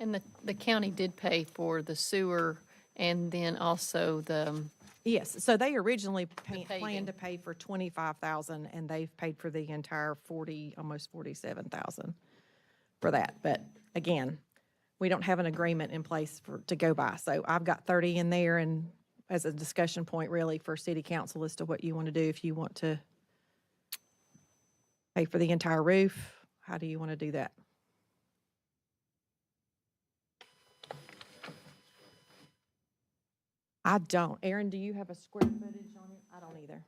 D: And the county did pay for the sewer and then also the,
H: yes, so they originally
D: paving.
H: planned to pay for 25,000, and they've paid for the entire 40, almost 47,000 for that. But again, we don't have an agreement in place to go by. So I've got 30 in there, and as a discussion point really for city council as to what you want to do. If you want to pay for the entire roof, how do you want to do that? I don't. Aaron, do you have a square footage on it? I don't either.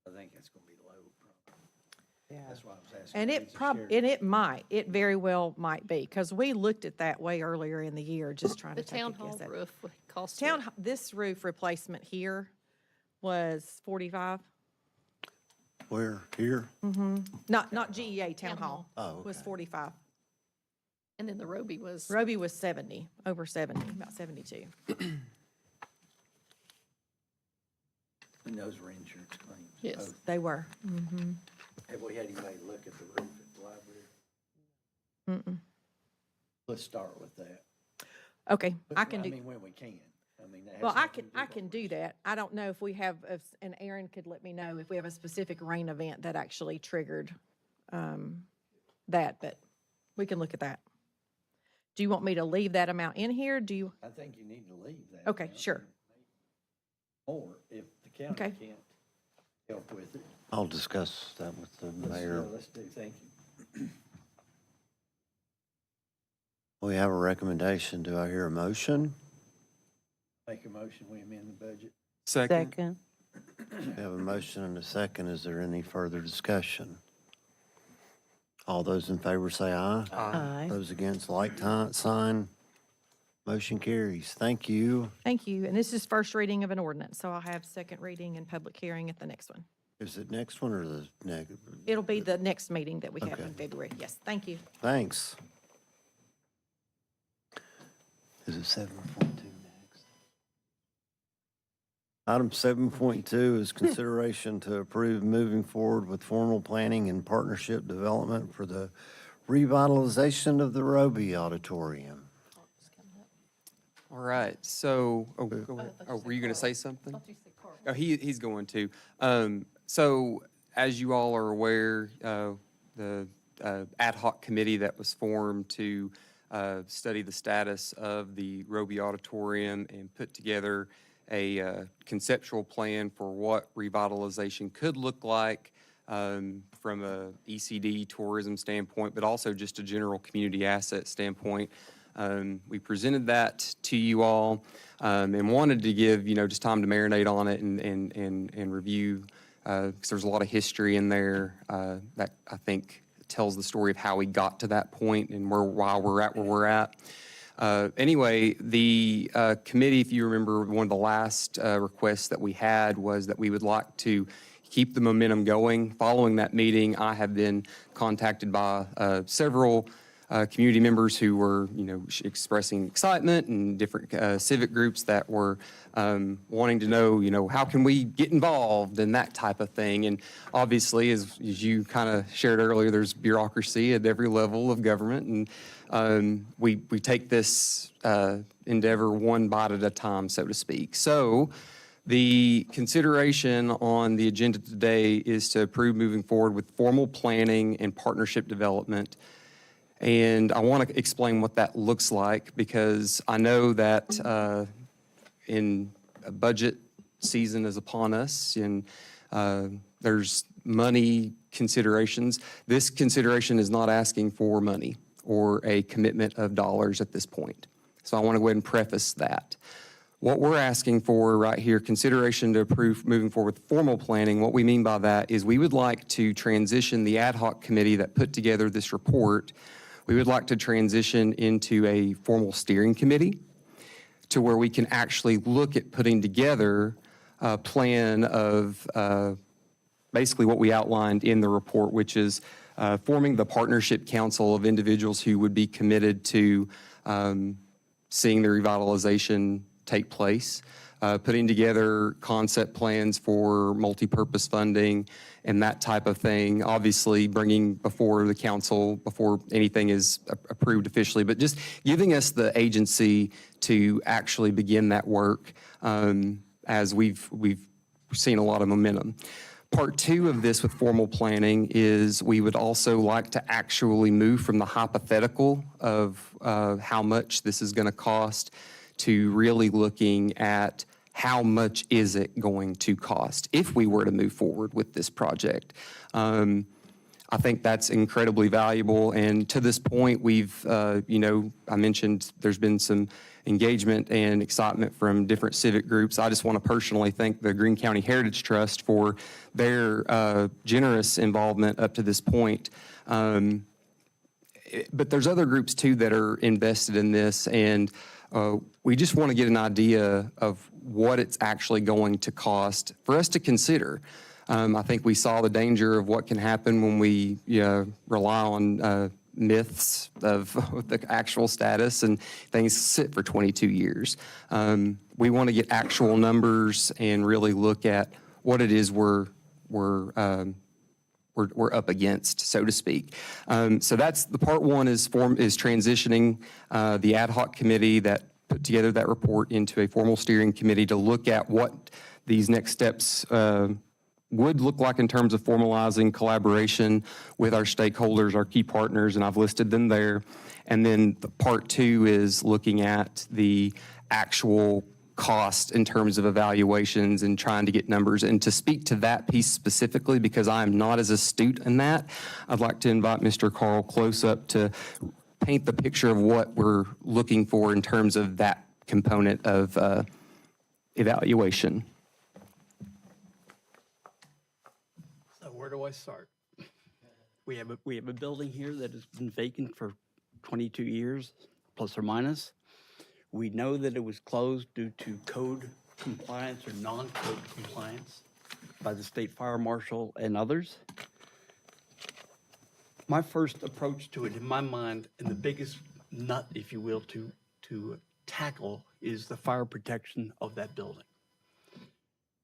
Q: I think it's gonna be low, probably.
H: Yeah.
Q: That's why I was asking.
H: And
Q: if
H: it
Q: it's a shared-
H: it very well might be, because we looked at that way earlier in the year, just trying to
D: the
H: take a
D: town
H: guess
D: hall
H: at it.
D: roof would cost.
H: This roof replacement here was 45.
A: Where, here?
H: Not GEA, Town Hall.
A: Oh,
H: Was
A: okay.
H: 45.
D: And then the Roby was.
H: Roby was 70, over 70, about 72.
Q: And those were insurance claims.
D: Yes.
Q: Oh,
H: They were.
Q: have we had anybody look at the roof at the library? Let's start with that.
H: Okay,
Q: But,
H: I can do.
Q: mean, when we can. I mean, that has
H: Well, I
Q: nothing
H: can,
Q: to
H: I can do that. I don't know if we have, and Aaron could let me know if we have a specific rain event that actually triggered that, but we can look at that. Do you want me to leave that amount in here? Do you,
Q: I think you need to leave that.
H: okay,
Q: amount.
H: sure.
Q: Or if the county
H: Okay.
Q: can't help with it.
A: I'll discuss that with the mayor.
Q: Let's do, thank you.
A: We have a recommendation. Do I hear a motion?
Q: Make a motion, we amend the budget.
P: Second.
A: We have a motion and a second. Is there any further discussion? All those in favor say aye.
P: Aye.
A: Those against, like sign. Motion carries. Thank you.
H: Thank you. And this is first reading of an ordinance, so I'll have second reading and public hearing at the next one.
A: Is it next one or the next?
H: It'll be the next meeting that we have
A: Okay.
H: in February. Yes, thank you.
A: Thanks. Is it 7.2 next? Item 7.2 is consideration to approve moving forward with formal planning and partnership development for the revitalization of the Roby Auditorium.
P: All right, so, go ahead. Oh, were you going to say something? Oh, he's going to. So, as you all are aware, the ad hoc committee that was formed to study the status of the Roby Auditorium and put together a conceptual plan for what revitalization could look like from a ECD tourism standpoint, but also just a general community asset standpoint. We presented that to you all and wanted to give, just time to marinate on it and review, because there's a lot of history in there that I think tells the story of how we got to that point and why we're at where we're at. Anyway, the committee, if you remember, one of the last requests that we had was that we would like to keep the momentum going. Following that meeting, I have been contacted by several community members who were, expressing excitement, and different civic groups that were wanting to know, how can we get involved and that type of thing. And obviously, as you kind of shared earlier, there's bureaucracy at every level of government, and we take this endeavor one bite at a time, so to speak. So the consideration on the agenda today is to approve moving forward with formal planning and partnership development. And I want to explain what that looks like, because I know that in a budget season is upon us, and there's money considerations. This consideration is not asking for money or a commitment of dollars at this point. So I want to go ahead and preface that. What we're asking for right here, consideration to approve moving forward with formal planning, what we mean by that is we would like to transition the ad hoc committee that put together this report. We would like to transition into a formal steering committee to where we can actually look at putting together a plan of basically what we outlined in the report, which is forming the partnership council of individuals who would be committed to seeing the revitalization take place, putting together concept plans for multi-purpose funding and that type of thing, obviously bringing before the council before anything is approved officially, but just giving us the agency to actually begin that work as we've seen a lot of momentum. Part two of this with formal planning is we would also like to actually move from the hypothetical of how much this is going to cost to really looking at how much is it going to cost if we were to move forward with this project. I think that's incredibly valuable. And to this point, we've, I mentioned there's been some engagement and excitement from different civic groups. I just want to personally thank the Greene County Heritage Trust for their generous involvement up to this point. But there's other groups too that are invested in this, and we just want to get an idea of what it's actually going to cost for us to consider. I think we saw the danger of what can happen when we rely on myths of the actual status and things sit for 22 years. We want to get actual numbers and really look at what it is we're up against, so to speak. So that's the part one is transitioning the ad hoc committee that put together that report into a formal steering committee to look at what these next steps would look like in terms of formalizing collaboration with our stakeholders, our key partners, and I've listed them there. And then the part two is looking at the actual cost in terms of evaluations and trying to get numbers. And to speak to that piece specifically, because I am not as astute in that, I'd like to invite Mr. Carl Close up to paint the picture of what we're looking for in terms of that component of evaluation.
R: So where do I start? We have a building here that has been vacant for 22 years, plus or minus. We know that it was closed due to code compliance or non-code compliance by the state fire marshal and others. My first approach to it, in my mind, and the biggest nut, if you will, to tackle is the fire protection of that building.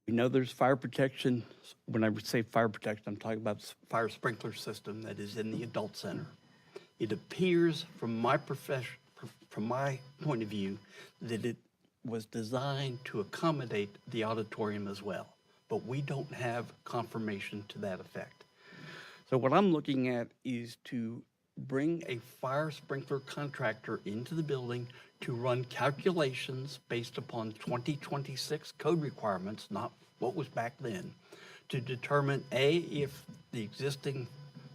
R: We know there's fire protection. When I say fire protection, I'm talking about fire sprinkler system that is in the adult center. It appears from my point of view that it was designed to accommodate the auditorium as well, but we don't have confirmation to that effect. So what I'm looking at is to bring a fire sprinkler contractor into the building to run calculations based upon 2026 code requirements, not what was back then, to determine A, if the existing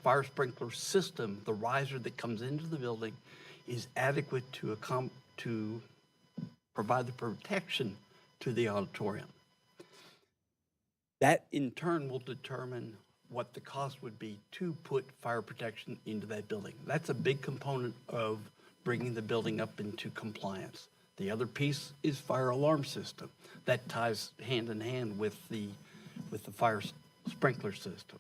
R: fire sprinkler system, the riser that comes into the building, is adequate to provide the protection to the auditorium. That in turn will determine what the cost would be to put fire protection into that building. That's a big component of bringing the building up into compliance. The other piece is fire alarm system. That ties hand in hand with the fire sprinkler system.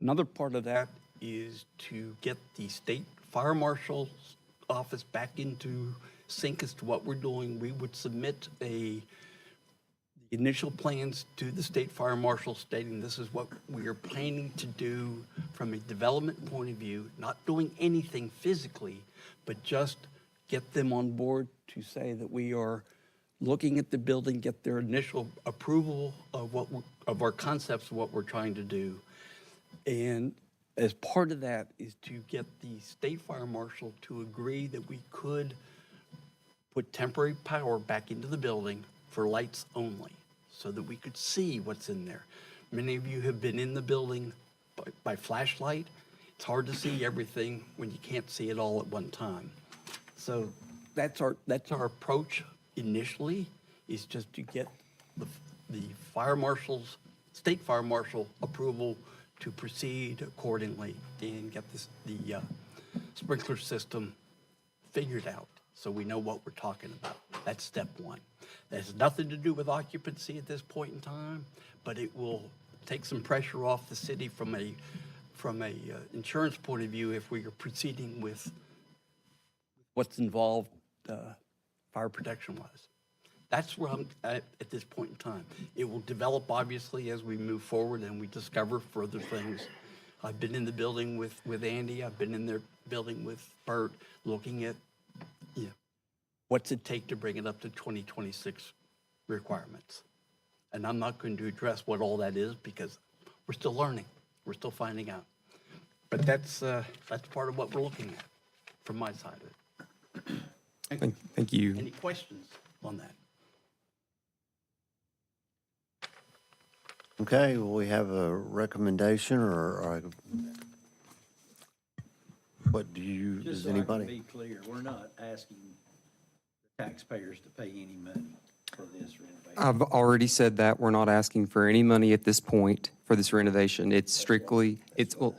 R: Another part of that is to get the state fire marshal's office back into sync as to what we're doing. We would submit the initial plans to the state fire marshal stating this is what we are planning to do from a development point of view, not doing anything physically, but just get them on board to say that we are looking at the building, get their initial approval of our concepts of what we're trying to do. And as part of that is to get the state fire marshal to agree that we could put temporary power back into the building for lights only, so that we could see what's in there. Many of you have been in the building by flashlight. It's hard to see everything when you can't see it all at one time. So that's our approach initially, is just to get the fire marshal's, state fire marshal approval to proceed accordingly and get the sprinkler system figured out. so we know what we're talking about. That's step one. That has nothing to do with occupancy at this point in time, but it will take some pressure off the city from a insurance point of view if we are proceeding with what's involved fire protection wise. That's where I'm at this point in time. It will develop obviously as we move forward and we discover further things. I've been in the building with Andy. I've been in their building with Bert, looking at, you know, what's it take to bring it up to 2026 requirements. And I'm not going to address what all that is because we're still learning. We're still finding out. But that's part of what we're looking at from my side of it.
P: Thank you.
R: Any questions on that?
A: Okay, well, we have a recommendation or what do you,
Q: Just
A: does
Q: so I can
A: anybody?
Q: be clear, we're not asking the taxpayers to pay any money for this renovation.
P: I've already said that. We're not asking for any money at this point for this renovation. It's strictly, well,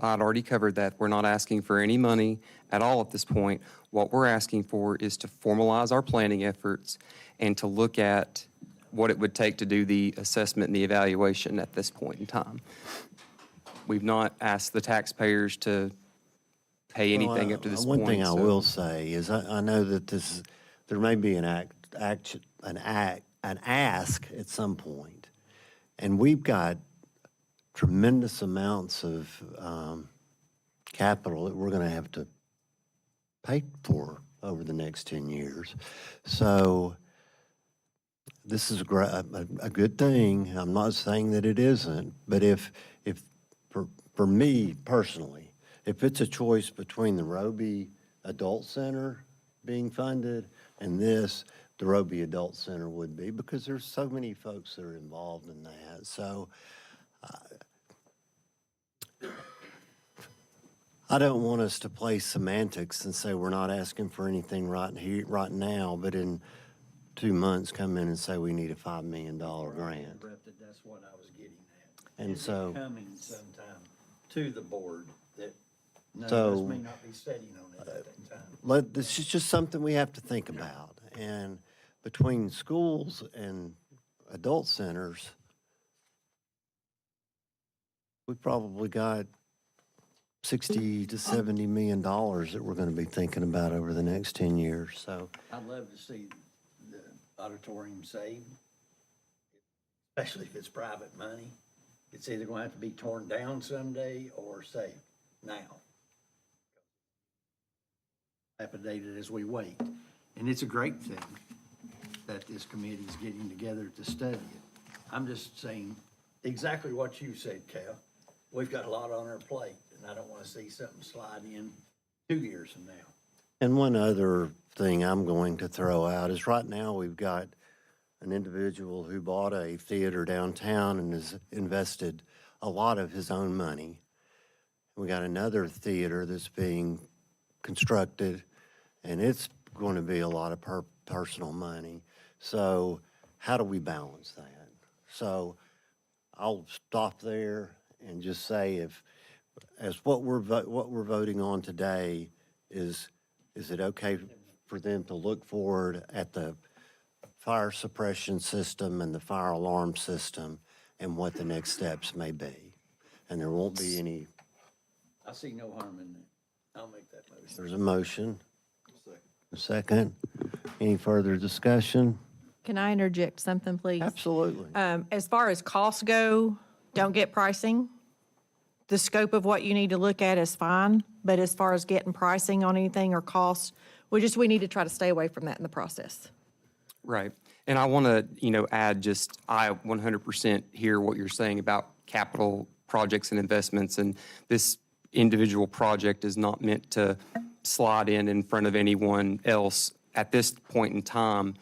P: I'd already covered that. We're not asking for any money at all at this point. What we're asking for is to formalize our planning efforts and to look at what it would take to do the assessment and the evaluation at this point in time. We've not asked the taxpayers to pay anything up to this point.
A: One thing I
P: so-
A: will say is I know that there may be an ask at some point, and we've got tremendous amounts of capital that we're going to have to pay for over the next 10 years. So this is a good thing. I'm not saying that it isn't, but if for me personally, if it's a choice between the Roby Adult Center being funded and this, the Roby Adult Center would be, because there's so many folks that are involved in that. So I don't want us to play semantics and say we're not asking for anything right now, but in 2 months come in and say we need a $5 million grant.
Q: That's what I was getting at.
A: And
Q: Is it
A: so-
Q: coming sometime to the board that none
A: So-
Q: of us may not be sitting on it at that time.
A: This is just something we have to think about. And between schools and adult centers, we probably got $60 to $70 million that we're going to be thinking about over the next 10 years. So
Q: I'd love to see the auditorium saved, especially if it's private money. It's either going to have to be torn down someday or saved now. Dilapidated as we wait. And it's a great thing that this committee is getting together to study it. I'm just saying exactly what you said, Cal. We've got a lot on our plate, and I don't want to see something slide in 2 years from now.
A: And one other thing I'm going to throw out is right now we've got an individual who bought a theater downtown and has invested a lot of his own money. We got another theater that's being constructed, and it's going to be a lot of personal money. So how do we balance that? So I'll stop there and just say as what we're voting on today is it okay for them to look forward at the fire suppression system and the fire alarm system and what the next steps may be? And there won't be any.
Q: I see no harm in that. I'll make that motion.
A: There's a motion. A second. Any further discussion?
H: Can I interject something, please?
A: Absolutely.
H: As far as costs go, don't get pricing. The scope of what you need to look at is fine, but as far as getting pricing on anything or costs, we need to try to stay away from that in the process.
P: Right. And I want to, add just, I 100% hear what you're saying about capital projects and investments, and this individual project is not meant to slide in front of anyone else. At this point in time,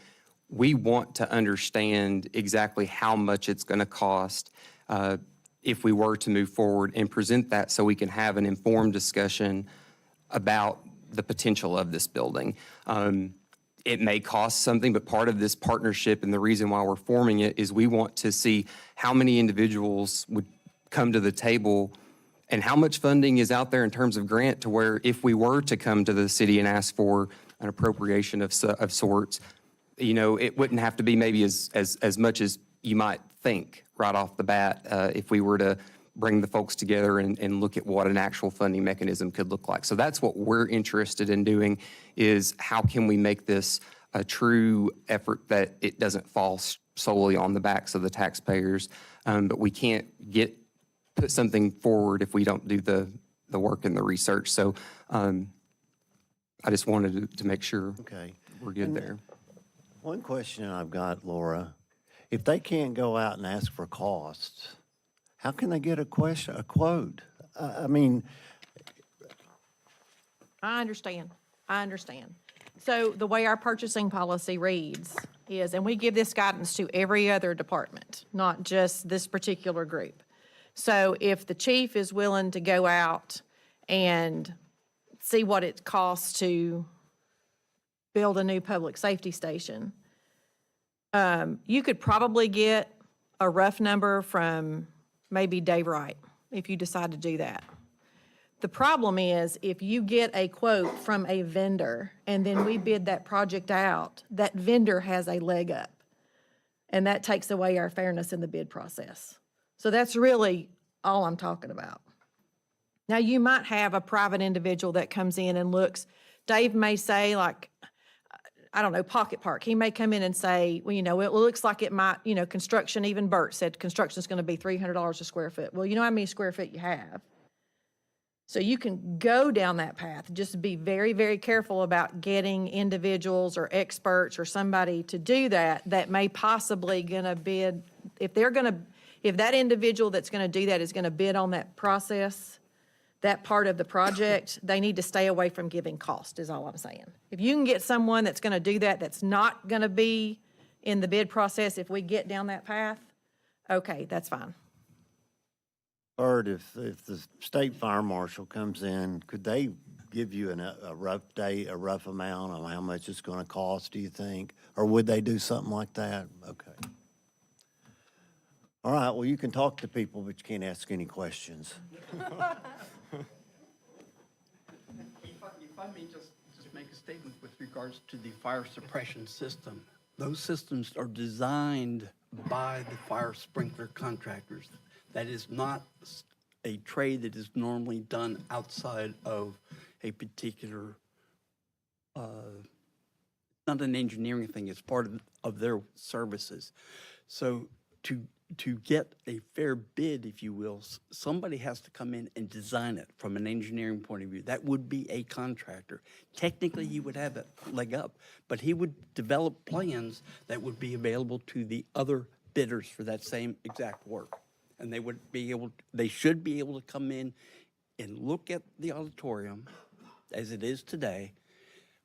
P: we want to understand exactly how much it's going to cost if we were to move forward and present that so we can have an informed discussion about the potential of this building. It may cost something, but part of this partnership and the reason why we're forming it is we want to see how many individuals would come to the table And how much funding is out there in terms of grant to where if we were to come to the city and ask for an appropriation of sorts, you know, it wouldn't have to be maybe as much as you might think right off the bat, if we were to bring the folks together and look at what an actual funding mechanism could look like. So that's what we're interested in doing, is how can we make this a true effort that it doesn't fall solely on the backs of the taxpayers, but we can't put something forward if we don't do the work and the research. So I just wanted to make sure we're good there.
A: One question I've got, Laura, if they can't go out and ask for costs, how can they get a quote? I mean,
H: I understand. So the way our purchasing policy reads is, and we give this guidance to every other department, not just this particular group. So if the chief is willing to go out and see what it costs to build a new public safety station, you could probably get a rough number from maybe Dave Wright, if you decide to do that. The problem is, if you get a quote from a vendor and then we bid that project out, that vendor has a leg up. And that takes away our fairness in the bid process. So that's really all I'm talking about. Now, you might have a private individual that comes in and looks. Dave may say, like, I don't know, Pocket Park. He may come in and say, well, you know, it looks like it might, you know, construction, even Bert said construction's going to be $300 a square foot. Well, you know how many square feet you have. So you can go down that path. Just be very, very careful about getting individuals or experts or somebody to do that may possibly going to bid. If that individual that's going to do that is going to bid on that process, that part of the project, they need to stay away from giving cost, is all I'm saying. If you can get someone that's going to do that, that's not going to be in the bid process, if we get down that path, okay, that's fine.
A: Bert, if the state fire marshal comes in, could they give you a rough amount on how much it's going to cost, do you think? Or would they do something like that? Okay. All right, well, you can talk to people, but you can't ask any questions.
R: If I may just make a statement with regards to the fire suppression system. Those systems are designed by the fire sprinkler contractors. That is not a trade that is normally done outside of a particular, not an engineering thing, it's part of their services. So to get a fair bid, if you will, somebody has to come in and design it from an engineering point of view. That would be a contractor. Technically, he would have a leg up, but he would develop plans that would be available to the other bidders for that same exact work. And they should be able to come in and look at the auditorium as it is today,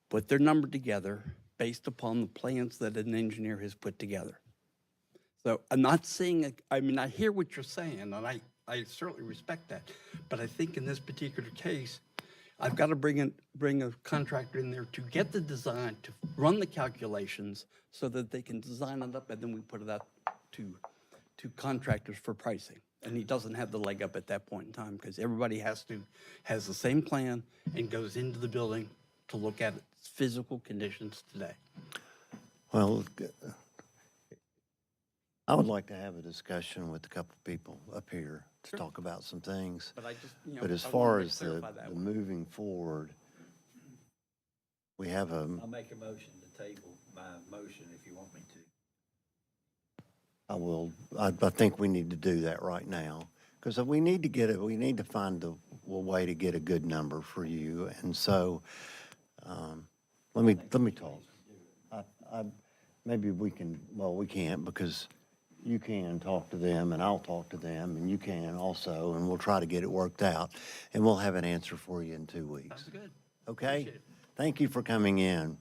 R: put their number together based upon the plans that an engineer has put together. So I'm not saying, I hear what you're saying, and I certainly respect that. But I think in this particular case, I've got to bring a contractor in there to get the design, to run the calculations so that they can design it up, and then we put it out to contractors for pricing. And he doesn't have the leg up at that point in time because everybody has the same plan and goes into the building to look at its physical conditions today.
A: Well, I would like to have a discussion with a couple of people up here to talk about some things. But as far as the moving forward, we have
Q: I'll make a motion to table my motion if you want me to.
A: I think we need to do that right now, because we need to find a way to get a good number for you. And so, let me talk. Maybe we can't, because you can talk to them and I'll talk to them and you can also, and we'll try to get it worked out. And we'll have an answer for you in 2 weeks.
R: Sounds good.
A: Okay? Thank you for coming in.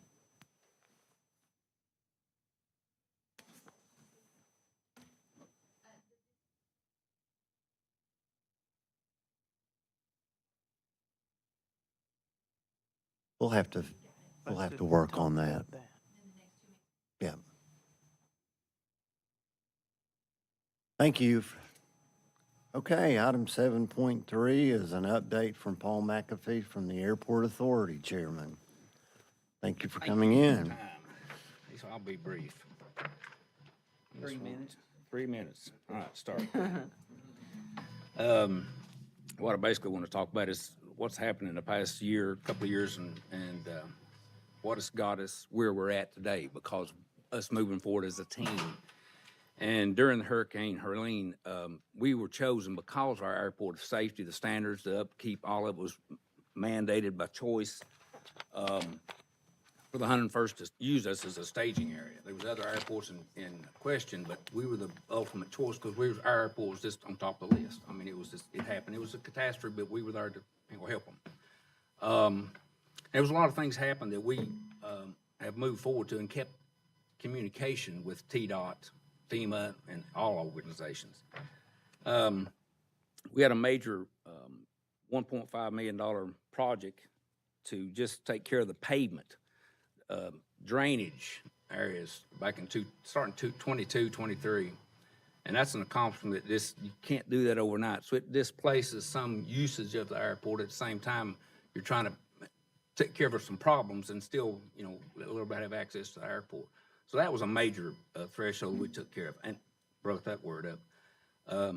A: We'll have to work on that. Yeah. Thank you. Okay, item 7.3 is an update from Paul McAfee from the Airport Authority Chairman. Thank you for coming in.
S: I'll be brief. 3 minutes? 3 minutes. All right, start. What I basically want to talk about is what's happened in the past year, couple of years, and what has got us where we're at today, because us moving forward as a team. And during the Hurricane Helene, we were chosen because of our airport safety, the standards, the upkeep, all of it was mandated by choice. For the 101st to use us as a staging area. There was other airports in question, but we were the ultimate choice because our airport was just on top of the list. I mean, it happened. It was a catastrophe, but we were there to help them. There was a lot of things happened that we have moved forward to and kept communication with TDOT, FEMA, and all organizations. We had a major $1.5 million project to just take care of the pavement. Drainage areas back in starting 22, 23. And that's an accomplishment that you can't do that overnight. So it displaces some usage of the airport. At the same time, you're trying to take care of some problems and still, let a little bit have access to the airport. So that was a major threshold we took care of and brought that word up.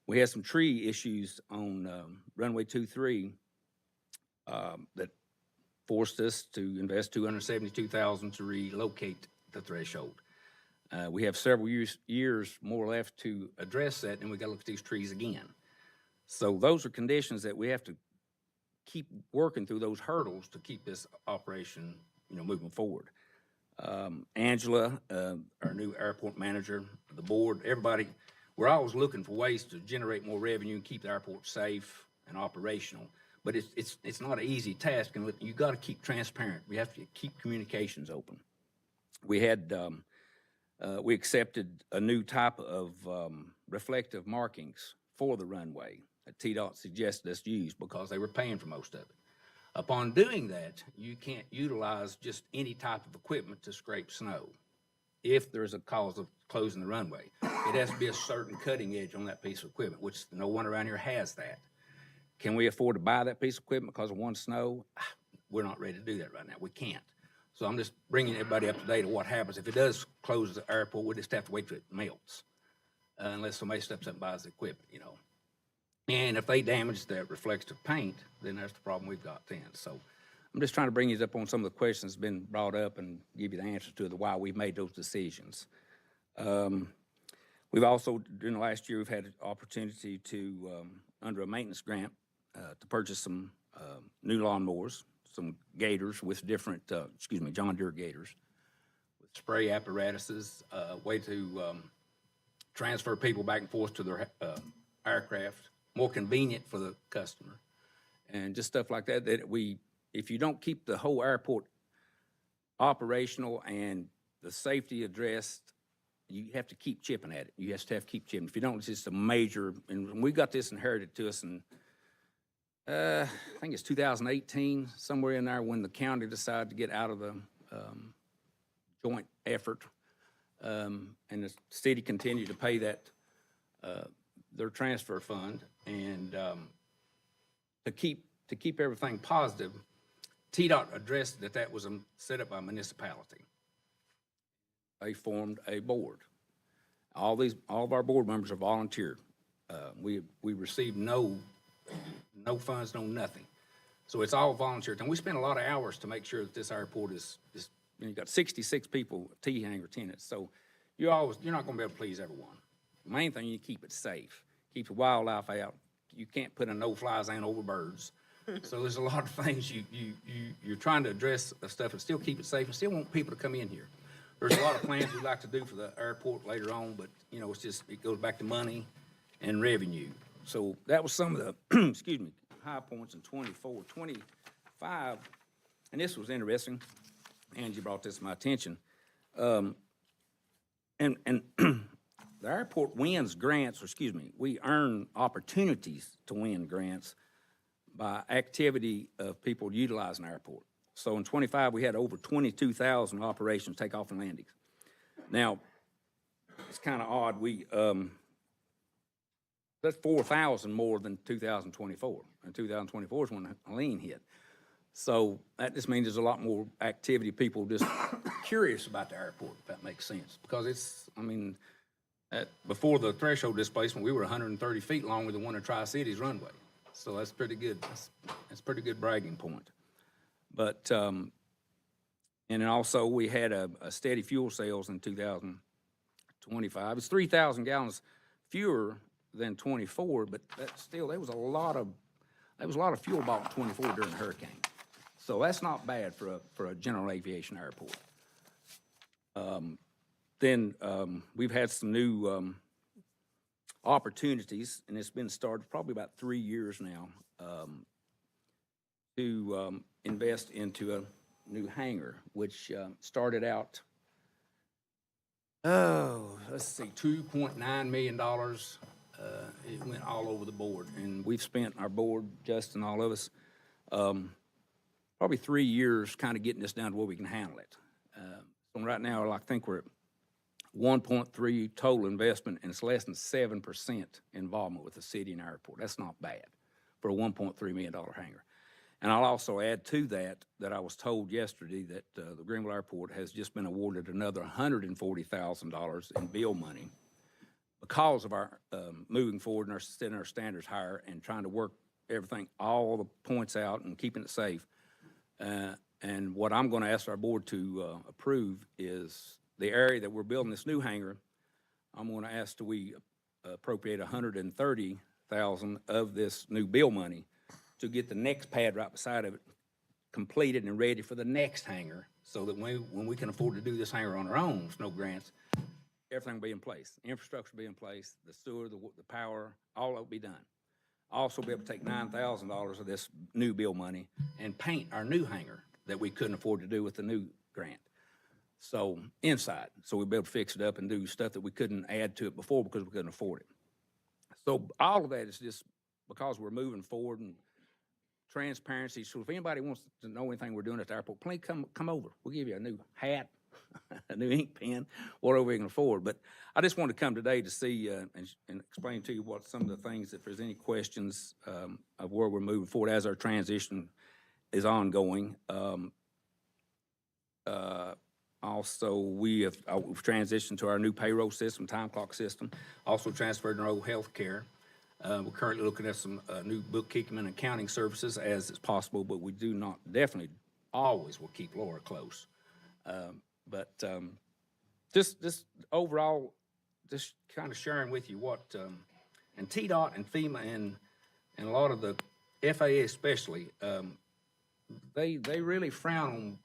S: We had some tree issues on runway 23 that forced us to invest $272,000 to relocate the threshold. We have several years more left to address that, and we got to look at these trees again. So those are conditions that we have to keep working through those hurdles to keep this operation, moving forward. Angela, our new airport manager, the board, everybody, we're always looking for ways to generate more revenue and keep the airport safe and operational. But it's not an easy task, and you got to keep transparent. We have to keep communications open. We had we accepted a new type of reflective markings for the runway that TDOT suggested us use because they were paying for most of it. Upon doing that, you can't utilize just any type of equipment to scrape snow if there's a cause of closing the runway. It has to be a certain cutting edge on that piece of equipment, which no one around here has that. Can we afford to buy that piece of equipment because of one snow? We're not ready to do that right now. We can't. So I'm just bringing everybody up to date on what happens. If it does close the airport, we'll just have to wait till it melts, unless somebody steps up and buys the equipment, And if they damage that reflective paint, then that's the problem we've got then. So I'm just trying to bring you up on some of the questions that's been brought up and give you the answers to why we've made those decisions. We've also, during the last year, we've had an opportunity to, under a maintenance grant, to purchase some new lawnmowers, some gators with different, John Deere gators, with spray apparatuses, way to transfer people back and forth to their aircraft, more convenient for the customer, and just stuff like that, if you don't keep the whole airport operational and the safety addressed, you have to keep chipping at it. You have to keep chipping. If you don't, it's just a major, and we got this inherited to us in, I think it's 2018, somewhere in there, when the county decided to get out of the joint effort, and the city continued to pay that, their transfer fund, and to keep everything positive, TDOT addressed that was set up by a municipality. They formed a board. All of our board members are volunteer. We received no funds, no nothing. So it's all volunteer. And we spend a lot of hours to make sure that this airport is you've got 66 people, T-hangar tenants. So you're not going to be able to please everyone. The main thing, you keep it safe. Keep the wildlife out. You can't put a no-fly zone over birds. So there's a lot of things you're trying to address stuff and still keep it safe and still want people to come in here. There's a lot of plans we'd like to do for the airport later on, but it goes back to money and revenue. So that was some of the, high points in 24, 25, and this was interesting. Angie brought this to my attention. And the airport wins grants, we earn opportunities to win grants by activity of people utilizing the airport. So in 25, we had over 22,000 operations, takeoff and landings. Now, it's kind of odd. That's 4,000 more than 2024. And 2024 is when Helene hit. So that just means there's a lot more activity, people just curious about the airport, if that makes sense. Because it's, I mean, before the threshold displacement, we were 130 feet longer than one of Tri-Cities runway. So that's pretty good. That's a pretty good bragging point. But, and then also we had a steady fuel sales in 2025. It's 3,000 gallons fewer than 24, but that still, there was a lot of fuel bought in 24 during the hurricane. So that's not bad for a general aviation airport. Then we've had some new opportunities, and it's been started probably about 3 years now, to invest into a new hangar, which started out, let's see, $2.9 million. It went all over the board, and we've spent, our board, Justin, all of us, probably 3 years kind of getting this down to where we can handle it. So right now, I think we're at 1.3 total investment, and it's less than 7% involvement with the city and airport. That's not bad for a $1.3 million hangar. And I'll also add to that I was told yesterday that the Greenville Airport has just been awarded another $140,000 in bill money because of our moving forward and setting our standards higher and trying to work everything, all the points out and keeping it safe. And what I'm going to ask our board to approve is the area that we're building this new hangar. I'm going to ask that we appropriate $130,000 of this new bill money to get the next pad right beside of it completed and ready for the next hangar, so that when we can afford to do this hangar on our own with no grants, everything will be in place. Infrastructure will be in place, the sewer, the power, all will be done. Also be able to take $9,000 of this new bill money and paint our new hangar that we couldn't afford to do with the new grant. So inside, so we'll be able to fix it up and do stuff that we couldn't add to it before because we couldn't afford it. So all of that is just because we're moving forward and transparency. So if anybody wants to know anything we're doing at the airport, please come over. We'll give you a new hat, a new ink pen, whatever we can afford. But I just wanted to come today to see and explain to you what some of the things, if there's any questions of where we're moving forward as our transition is ongoing. Also, we've transitioned to our new payroll system, time clock system. Also transferred our old health care. We're currently looking at some new bookkeeping and accounting services as it's possible, but we do not, definitely always will keep Laura close. But just overall, just kind of sharing with you what, and TDOT and FEMA and a lot of the FAA especially, they really frown on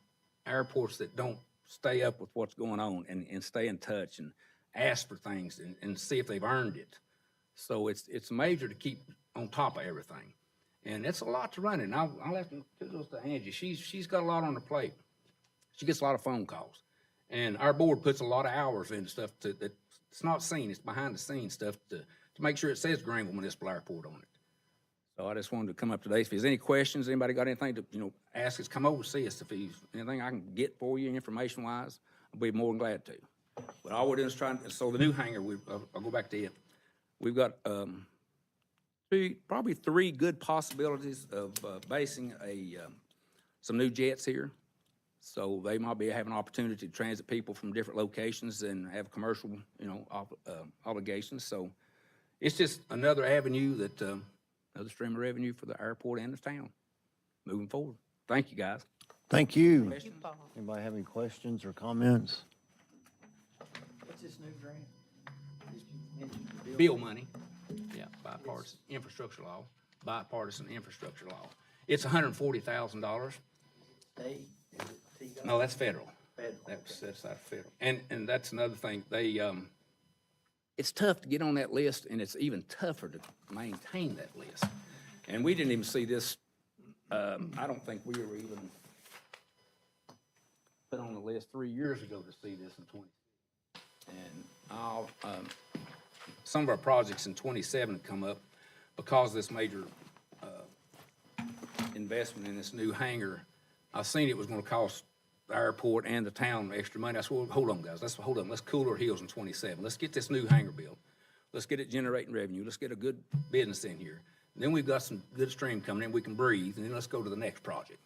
S: airports that don't stay up with what's going on and stay in touch and ask for things and see if they've earned it. So it's major to keep on top of everything. And it's a lot to run it. And I'll have to kudos to Angie. She's got a lot on her plate. She gets a lot of phone calls. And our board puts a lot of hours into stuff that it's not seen. It's behind the scenes stuff to make sure it says Greenville Municipal Airport on it. So I just wanted to come up today. If there's any questions, anybody got anything to ask us, come over and see us. If there's anything I can get for you information-wise, I'll be more than glad to. But all we're doing is trying, so the new hangar, I'll go back to it. We've got probably three good possibilities of basing some new jets here. So they might be having an opportunity to transit people from different locations and have commercial, obligations. So it's just another avenue that, another stream of revenue for the airport and the town moving forward. Thank you, guys.
A: Thank you. Anybody have any questions or comments?
Q: What's this new grant?
S: Bill money, yeah, bipartisan infrastructure law, bipartisan infrastructure law. It's $140,000.
Q: State?
S: No, that's federal.
Q: Federal.
S: That's out of federal. And that's another thing. They, it's tough to get on that list, and it's even tougher to maintain that list. And we didn't even see this. I don't think we were even put on the list 3 years ago to see this in 20. And some of our projects in 27 come up because of this major investment in this new hangar. I seen it was going to cost the airport and the town extra money. I said, well, hold on, guys. Let's cool our heels in 27. Let's get this new hangar built. Let's get it generating revenue. Let's get a good business in here. Then we've got some good stream coming in, we can breathe, and then let's go to the next project.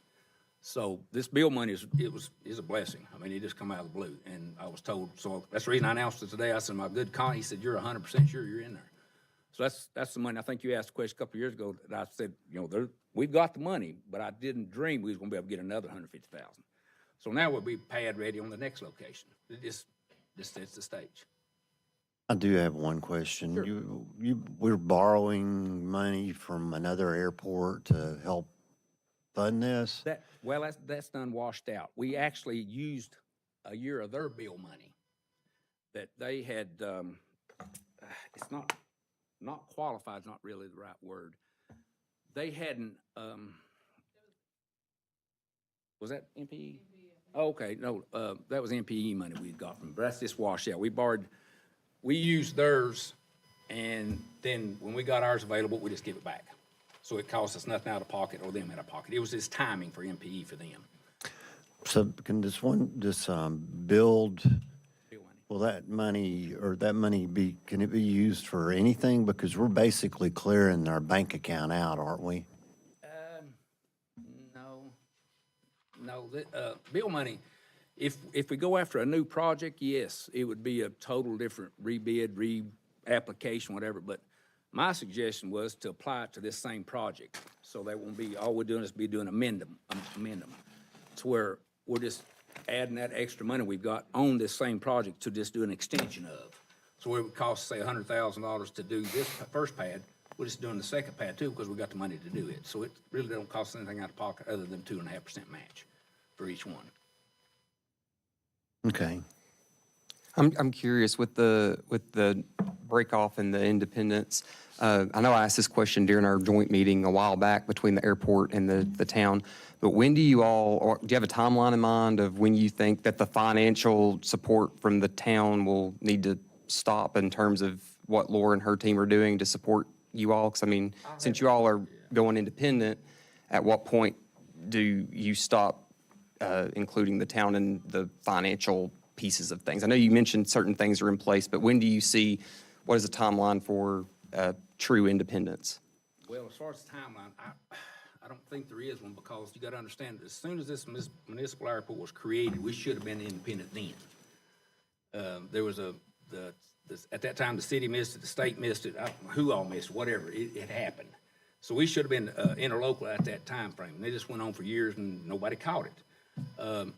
S: So this bill money is a blessing. I mean, it just come out of the blue. And I was told, so that's the reason I announced it today. I said, my good Connie, he said, you're 100% sure you're in there. So that's the money. I think you asked a question a couple of years ago that I said, we've got the money, but I didn't dream we was gonna be able to get another 150,000. So now we'll be pad ready on the next location. It just sets the stage.
A: I do have one question. We're borrowing money from another airport to help fund this?
S: That's done washed out. We actually used a year of their bill money that they had, it's not qualified is not really the right word. They hadn't, was that MPE? Oh, okay, no, that was MPE money we got from, but that's just washed out. We used theirs, and then when we got ours available, we just give it back. So it cost us nothing out of pocket or them out of pocket. It was just timing for MPE for them.
A: So can this build, will that money can it be used for anything? Because we're basically clearing our bank account out, aren't we?
S: No, bill money, if we go after a new project, yes, it would be a total different rebid, re-application, whatever, but my suggestion was to apply it to this same project, so that won't be, all we're doing is amend them, to where we're just adding that extra money we've got on this same project to just do an extension of. So where it would cost, say, $100,000 to do this first pad, we're just doing the second pad too, because we got the money to do it. So it really don't cost anything out of pocket other than 2.5% match for each one.
A: Okay.
P: I'm curious with the break off and the independence. I know I asked this question during our joint meeting a while back between the airport and the town, but when do you have a timeline in mind of when you think that the financial support from the town will need to stop in terms of what Laura and her team are doing to support you all? Because I mean, since you all are going independent, at what point do you stop including the town in the financial pieces of things? I know you mentioned certain things are in place, but when do you see, what is the timeline for true independence?
S: Well, as far as the timeline, I don't think there is one, because you got to understand, as soon as this municipal airport was created, we should have been independent then. There was at that time, the city missed it, the state missed it, who all missed it, whatever, it happened. So we should have been interlocal at that time frame. And they just went on for years and nobody caught it.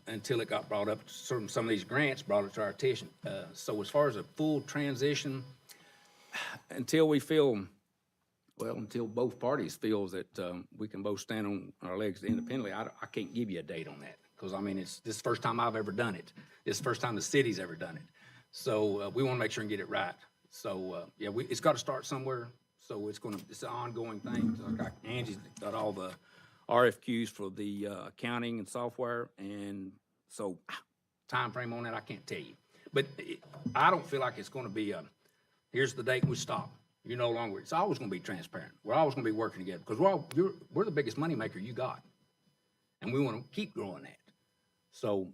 S: Until it got brought up, some of these grants brought it to our attention. So as far as a full transition, until both parties feel that we can both stand on our legs independently, I can't give you a date on that. Because I mean, this is the first time I've ever done it. It's the first time the city's ever done it. So we want to make sure and get it right. So it's got to start somewhere. So it's an ongoing thing. Like Angie's got all the RFQs for the accounting and software, and so time frame on that I can't tell you. But I don't feel like it's going to be here's the date we stop. You're no longer. It's always going to be transparent. We're always going to be working together, because we're the biggest money maker you got, and we want to keep growing that. So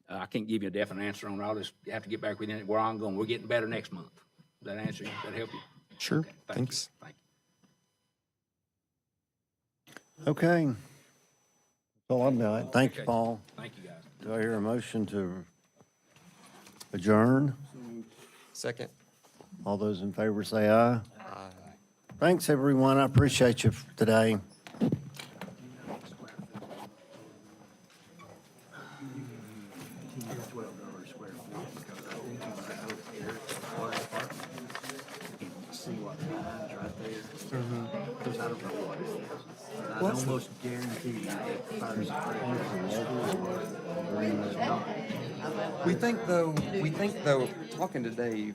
S: I can't give you a definite answer on it. I'll just have to get back with you. We're ongoing. We're getting better next month. Does that answer you? Does that help you?
P: Sure.
S: Okay,
P: Thanks.
S: Thank you.
A: Okay. That's all I've got. Thank you, Paul.
S: Thank you, guys.
A: Do I hear a motion to adjourn?
P: Second.
A: All those in favor say aye. Aye. Thanks, everyone. I appreciate you today.
Q: I almost guarantee you that fires
P: We think though, talking to Dave,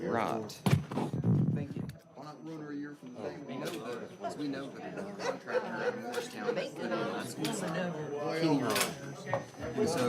P: right.
Q: Why not run her a year from today? We know that another contractor in Morris County. So